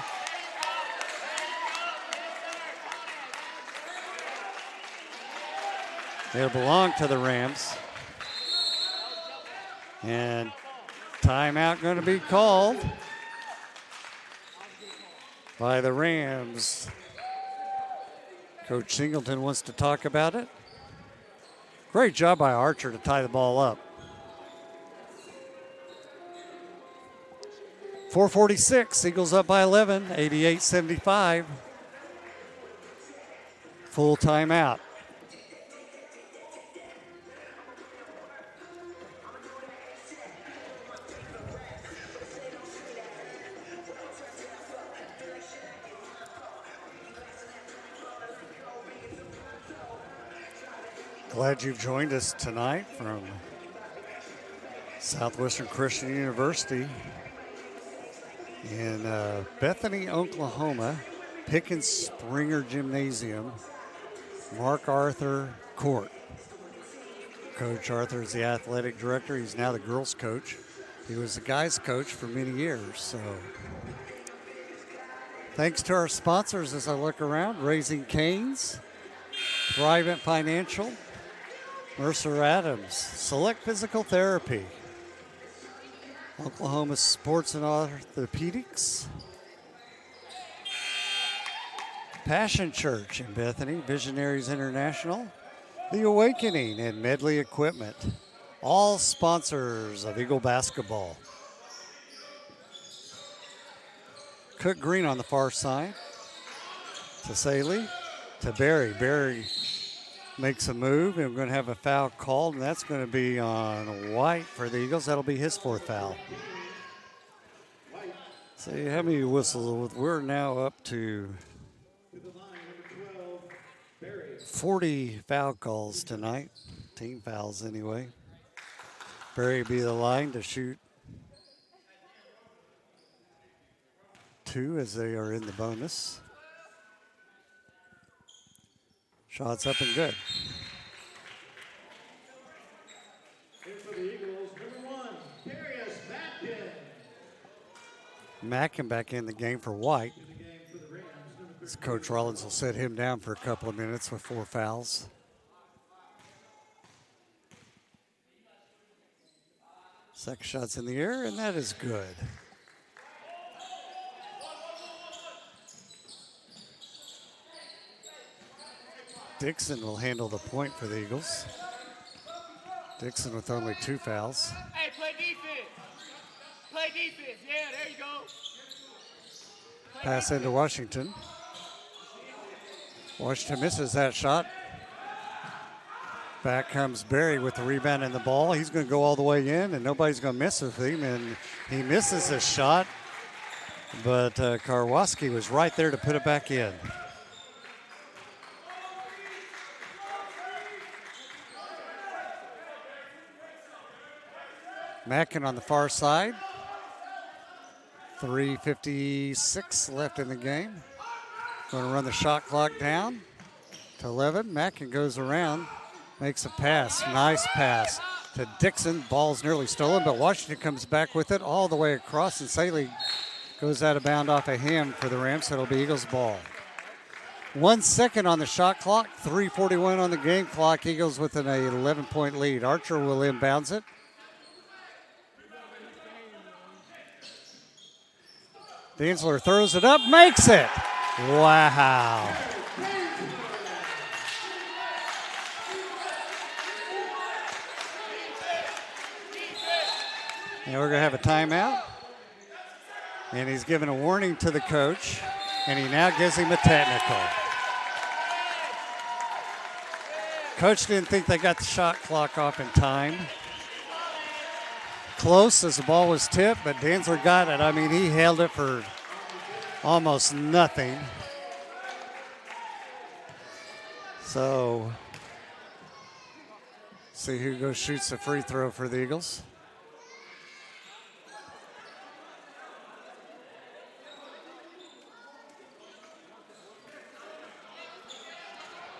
It'll belong to the Rams. And timeout going to be called by the Rams. Coach Singleton wants to talk about it. Great job by Archer to tie the ball up. 4:46, Eagles up by 11, 88-75. Full timeout. Glad you've joined us tonight from Southwestern Christian University in Bethany, Oklahoma, Pickens Springer Gymnasium, Mark Arthur Court. Coach Arthur is the athletic director. He's now the girls' coach. He was the guys' coach for many years. So, thanks to our sponsors as I look around, Raising Cane's, Thrivent Financial, Mercer Adams, Select Physical Therapy, Oklahoma Sports and Orthopedics, Passion Church in Bethany, Visionaries International, The Awakening, and Medley Equipment, all sponsors of Eagle basketball. Cook Green on the far side, to Saley, to Barry. Barry makes a move, and we're going to have a foul called, and that's going to be on White for the Eagles. That'll be his fourth foul. See how many whistles? We're now up to 40 foul calls tonight, team fouls anyway. Barry will be the line to shoot 2 as they are in the bonus. Shots up and good. In for the Eagles, number 1, Darius Mackin. Mackin back in the game for White. As Coach Rollins will set him down for a couple of minutes with 4 fouls. Second shot's in the air, and that is good. Dixon will handle the point for the Eagles. Dixon with only 2 fouls. Hey, play defense. Play defense. Yeah, there you go. Pass into Washington. Washington misses that shot. Back comes Barry with the rebound and the ball. He's going to go all the way in, and nobody's going to miss with him. And he misses a shot, but Karwoski was right there to put it back in. Mackin on the far side. 3:56 left in the game. Going to run the shot clock down to 11. Mackin goes around, makes a pass. Nice pass to Dixon. Ball's nearly stolen, but Washington comes back with it all the way across, and Saley goes out of bounds off of him for the Rams. So it'll be Eagles ball. 1 second on the shot clock. 3:41 on the game clock. Eagles with an 11-point lead. Archer will inbounds it. Dantzler throws it up, makes it. Wow. And we're going to have a timeout. And he's given a warning to the coach, and he now gives him a technical. Coach didn't think they got the shot clock off in time. Close as the ball was tipped, but Dantzler got it. I mean, he held it for almost nothing. So, see who goes shoots the free throw for the Eagles.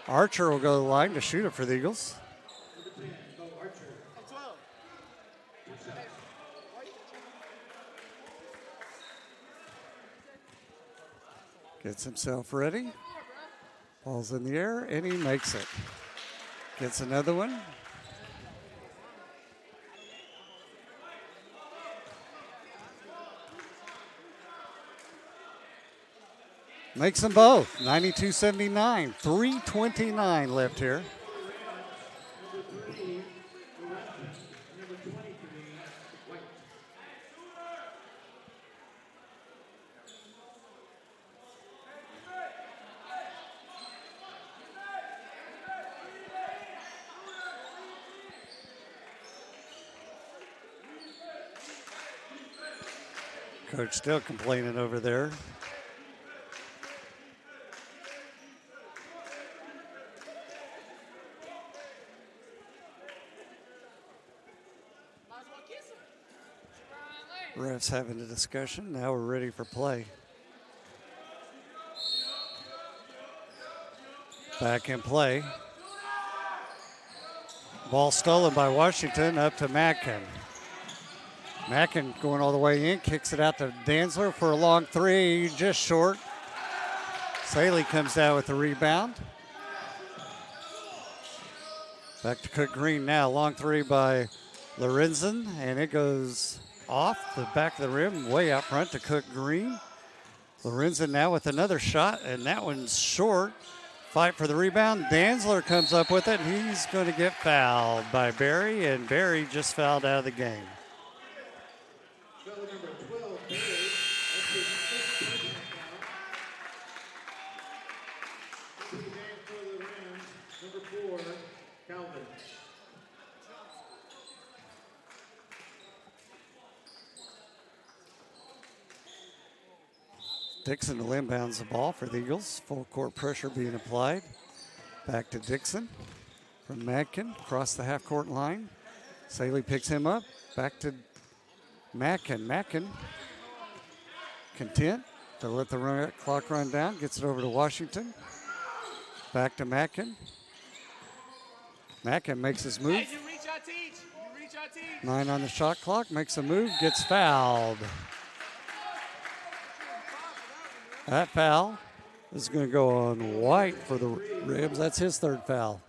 Archer will go to the line to shoot it for the Eagles. Gets himself ready. Ball's in the air, and he makes it. Gets another one. Makes them both. 92-79. 3:29 left here. Coach still complaining over there. Refs having a discussion. Now we're ready for play. Back in play. Ball stolen by Washington, up to Mackin. Mackin going all the way in, kicks it out to Danzler for a long three, just short. Saley comes down with the rebound. Back to Cook Green now, long three by Lorenzen, and it goes off the back of the rim, way out front to Cook Green. Lorenzen now with another shot, and that one's short. Fight for the rebound. Danzler comes up with it, and he's going to get fouled by Barry, and Barry just fouled out of the game. Foul number 12, Barry. That's his fifth personal foul. Two man for the Rams, number 4, Calvin. Dixon will inbounds the ball for the Eagles. Full court pressure being applied. Back to Dixon from Madkin, across the half court line. Saley picks him up. Back to Mackin. Mackin content to let the clock run down. Gets it over to Washington. Back to Mackin. Mackin makes his move. Hey, you reach our teach. You reach our teach. 9 on the shot clock. Makes a move. Gets fouled. That foul is going to go on White for the Rams. That's his third foul.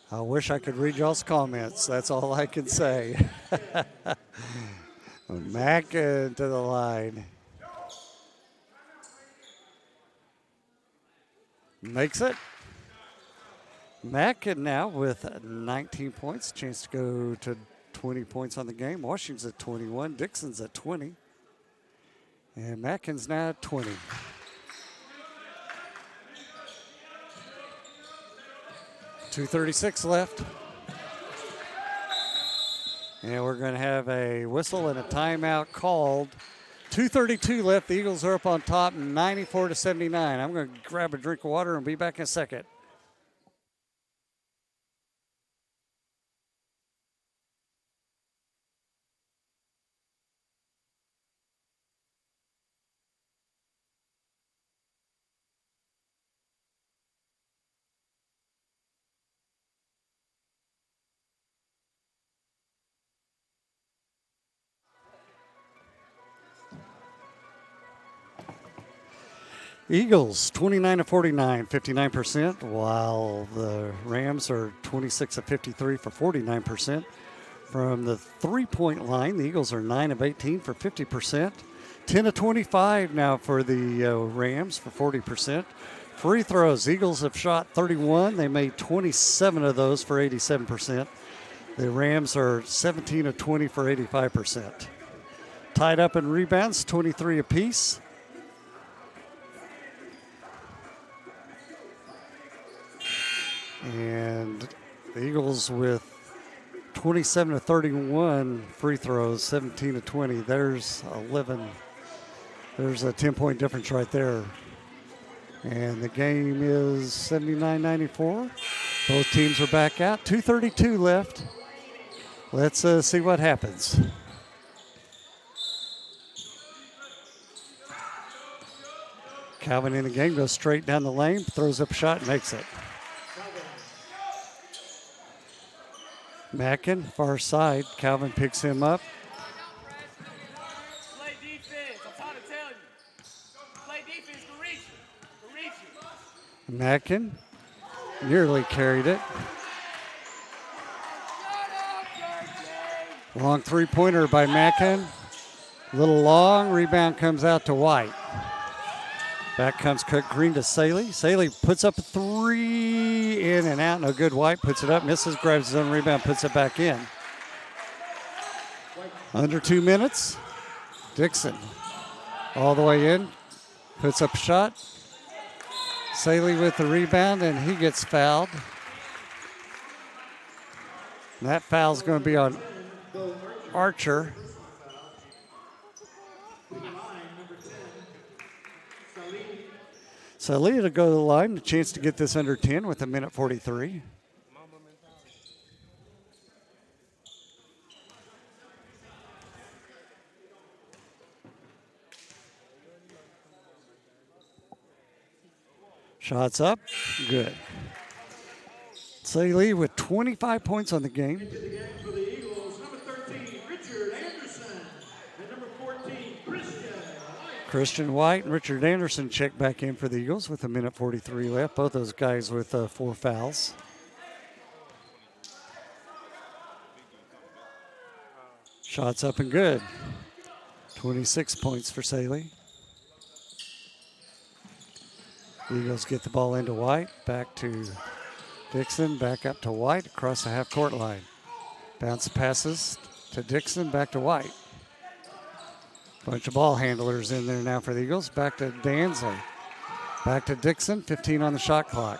I wish I could read y'all's comments. That's all I can say. Mackin to the line. Makes it. Mackin now with 19 points. Chance to go to 20 points on the game. Washington's at 21. Dixon's at 20. And Mackin's now at 20. .236 left. And we're going to have a whistle and a timeout called. 2:32 left. The Eagles are up on top, 94-79. I'm going to grab a drink of water and be back in a second. Eagles 29-49, 59%, while the Rams are 26 of 53 for 49%. From the three-point line, the Eagles are 9 of 18 for 50%. 10 of 25 now for the Rams for 40%. Free throws, Eagles have shot 31. They made 27 of those for 87%. The Rams are 17 of 20 for 85%. Tied up in rebounds, 23 apiece. And the Eagles with 27 to 31 free throws, 17 to 20. There's 11. There's a 10-point difference right there. And the game is 79-94. Both teams are back out. 2:32 left. Let's see what happens. Calvin in the game, goes straight down the lane, throws up a shot, and makes it. Mackin, far side. Calvin picks him up. Play defense. I'm trying to tell you. Play defense. Go reach it. Go reach it. Mackin Nearly carried it. Long three-pointer by Mackin. Little long, rebound comes out to White. Back comes Cook Green to Saley. Saley puts up a three, in and out, no good. White puts it up, misses, grabs his own rebound, puts it back in. Under 2 minutes. Dixon all the way in, puts up a shot. Saley with the rebound, and he gets fouled. And that foul's going to be on Archer. Saleh to go to the line, a chance to get this under 10 with 1:43. Shots up, good. Saleh with 25 points on the game. Into the game for the Eagles, number 13, Richard Anderson, and number 14, Christian White and Richard Anderson check back in for the Eagles with 1:43 left. Both those guys with 4 fouls. Shots up and good. 26 points for Saley. Eagles get the ball into White. Back to Dixon. Back up to White across the half-court line. Bounce passes to Dixon. Back to White. Bunch of ball handlers in there now for the Eagles. Back to Dansley. Back to Dixon. 15 on the shot clock.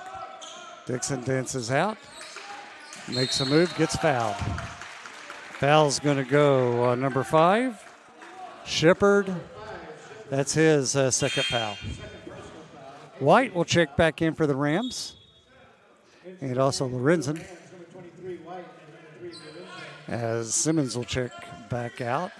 Dixon dances out. Makes a move. Gets fouled. Foul's going to go on number 5. Shepard. That's his second foul. White will check back in for the Rams. And also Lorenzen. As Simmons will check back out.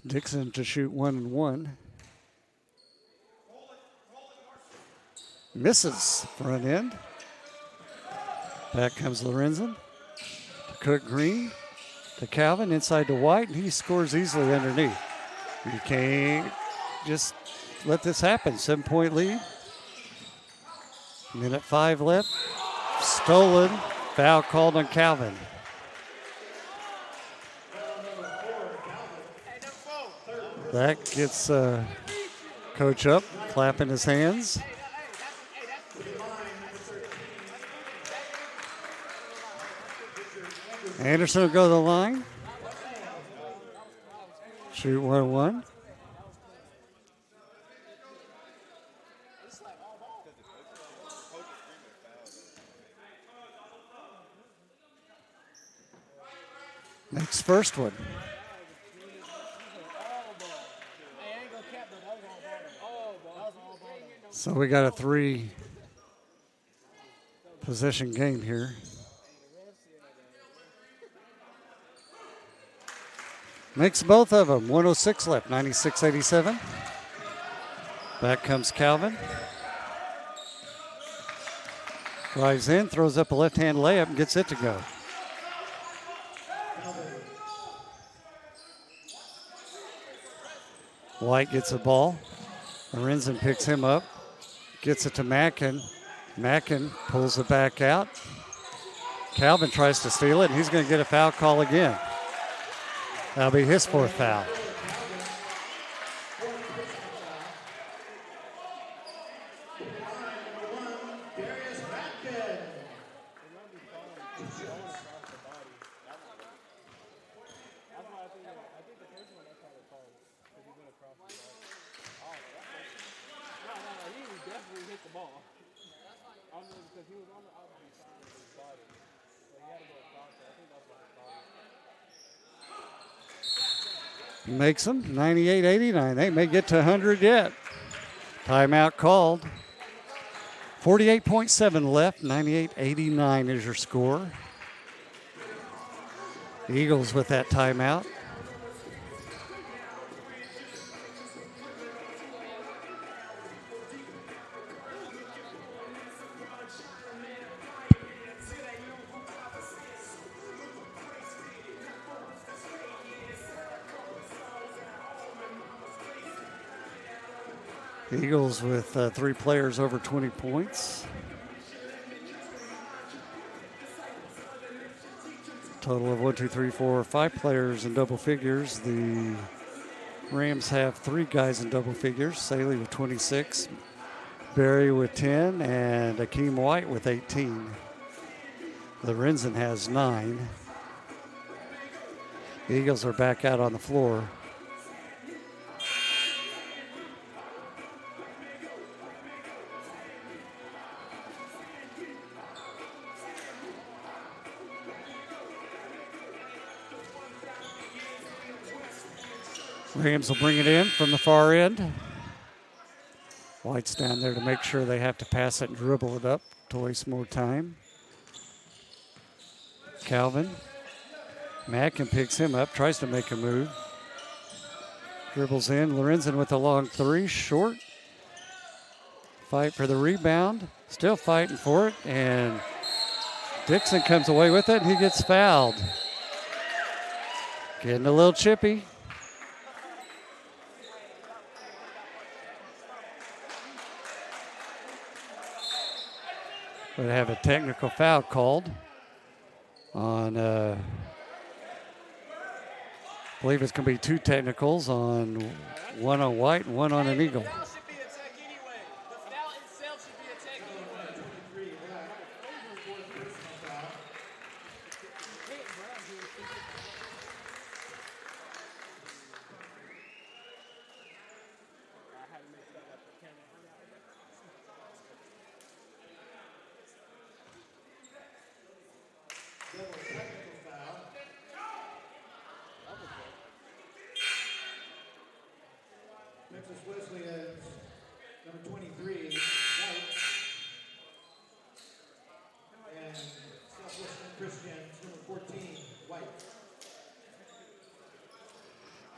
Dixon to shoot 1-1. Misses front end. Back comes Lorenzen. Cook Green to Calvin, inside to White, and he scores easily underneath. You can't just let this happen. 7-point lead. 1:05 left. Stolen. Foul called on Calvin. That gets coach up, clapping his hands. Anderson will go to the line. Shoot 1-1. Makes first one. So we got a 3-possession game here. Makes both of them. 1:06 left, 96-87. Back comes Calvin. Drives in, throws up a left-hand layup, and gets it to go. White gets the ball. Lorenzen picks him up. Gets it to Mackin. Mackin pulls it back out. Calvin tries to steal it, and he's going to get a foul call again. That'll be his 4th foul. Makes them 98-89. They may get to 100 yet. Timeout called. 48.7 left. 98-89 is your score. The Eagles with that timeout. Eagles with 3 players over 20 points. Total of 1, 2, 3, 4, 5 players in double figures. The Rams have 3 guys in double figures. Saley with 26, Barry with 10, and Akeem White with 18. Lorenzen has 9. The Eagles are back out on the floor. Rams will bring it in from the far end. White's down there to make sure they have to pass it and dribble it up to waste more time. Calvin. Mackin picks him up, tries to make a move. Dribbles in. Lorenzen with a long 3, short. Fight for the rebound. Still fighting for it. And Dixon comes away with it, and he gets fouled. Getting a little chippy. Would have a technical foul called on, I believe it's going to be 2 technicals on one on White and one on an Eagle. The foul should be a tech anyway. The foul itself should be a tech anyway. Memphis Wesleyan, number 23, White. And Southwestern Christians, number 14, White.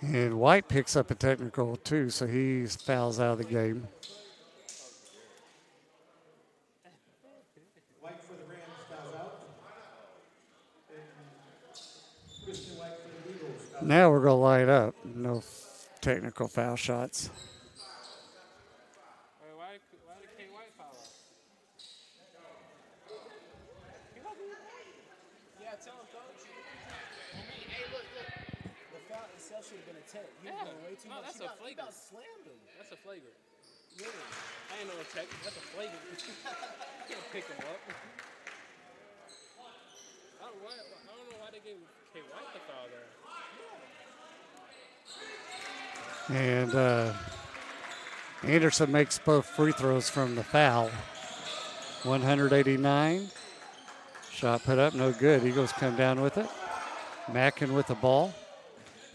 And White picks up a technical too, so he fouls out of the game. White for the Rams fouls out. And Christian White for the Eagles fouls out. Now we're going to light up. No technical foul shots. Wait, why did K White foul out? Yeah, tell him, coach. Hey, look. The foul itself should have been a tech. You were going way too much. That's a flagrant. Slammed him. That's a flagrant. Really? I ain't no tech. That's a flagrant. You can't pick him up. I don't know why they gave K White the foul there. And Anderson makes both free throws from the foul. 189. Shot put up, no good. Eagles come down with it. Mackin with the ball.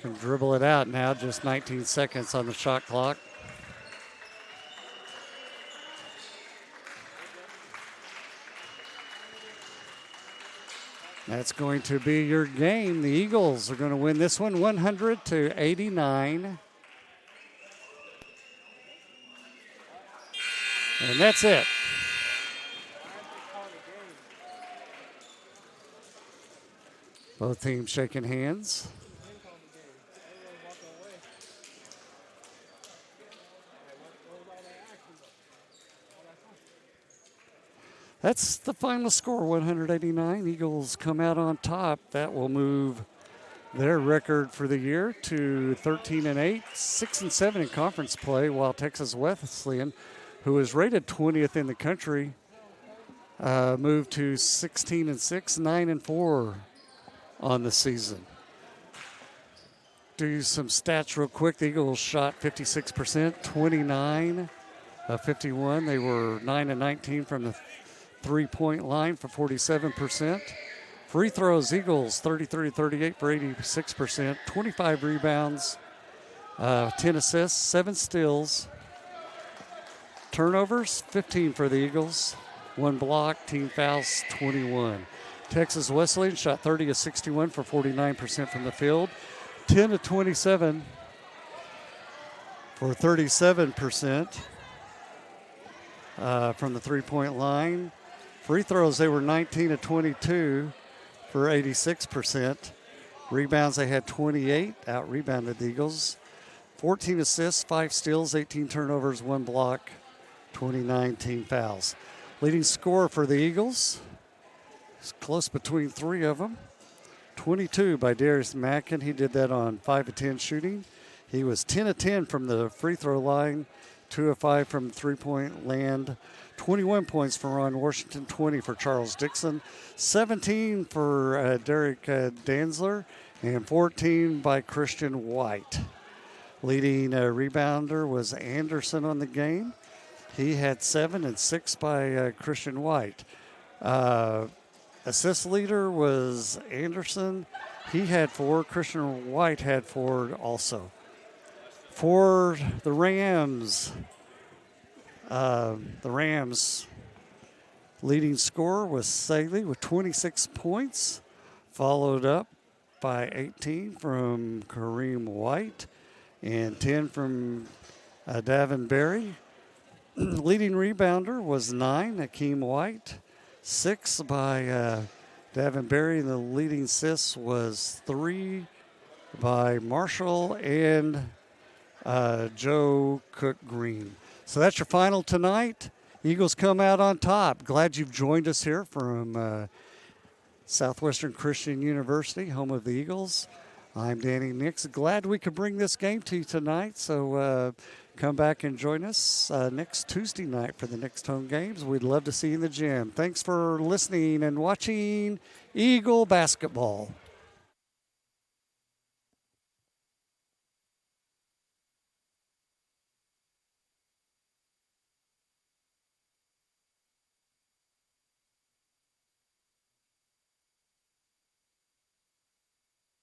Can dribble it out now, just 19 seconds on the shot clock. That's going to be your game. The Eagles are going to win this one 100-89. And that's it. Both teams shaking hands. That's the final score, 189. Eagles come out on top. That will move their record for the year to 13-8, 6-7 in conference play, while Texas Wesleyan, who is rated 20th in the country, moved to 16-6, 9-4 on the season. Do some stats real quick. The Eagles shot 56%, 29 of 51. They were 9-19 from the three-point line for 47%. Free throws, Eagles 33-38 for 86%. 25 rebounds, 10 assists, 7 steals. Turnovers, 15 for the Eagles. 1 block, team fouls, 21. Texas Wesleyan shot 30 of 61 for 49% from the field. 10 of 27 for 37% from the three-point line. Free throws, they were 19 of 22 for 86%. Rebounds, they had 28, out-rebounded the Eagles. 14 assists, 5 steals, 18 turnovers, 1 block, 29 team fouls. Leading scorer for the Eagles, it's close between 3 of them. 22 by Darius Mackin. He did that on 5 of 10 shooting. He was 10 of 10 from the free throw line, 2 of 5 from three-point land, 21 points for Ron Washington, 20 for Charles Dixon, 17 for Derek Danzler, and 14 by Christian White. Leading rebounder was Anderson on the game. He had 7 and 6 by Christian White. Assist leader was Anderson. He had 4. Christian White had 4 also. For the Rams, leading scorer was Saley with 26 points, followed up by 18 from Kareem White and 10 from Davin Berry. Leading rebounder was 9, Hakeem White. 6 by Davin Berry. The leading assist was 3 by Marshall and Joe Cook Green. So that's your final tonight. Eagles come out on top. Glad you've joined us here from Southwestern Christian University, home of the Eagles. I'm Danny Nix. Glad we could bring this game to you tonight. So come back and join us next Tuesday night for the next home games. We'd love to see you in the gym. Thanks for listening and watching Eagle basketball.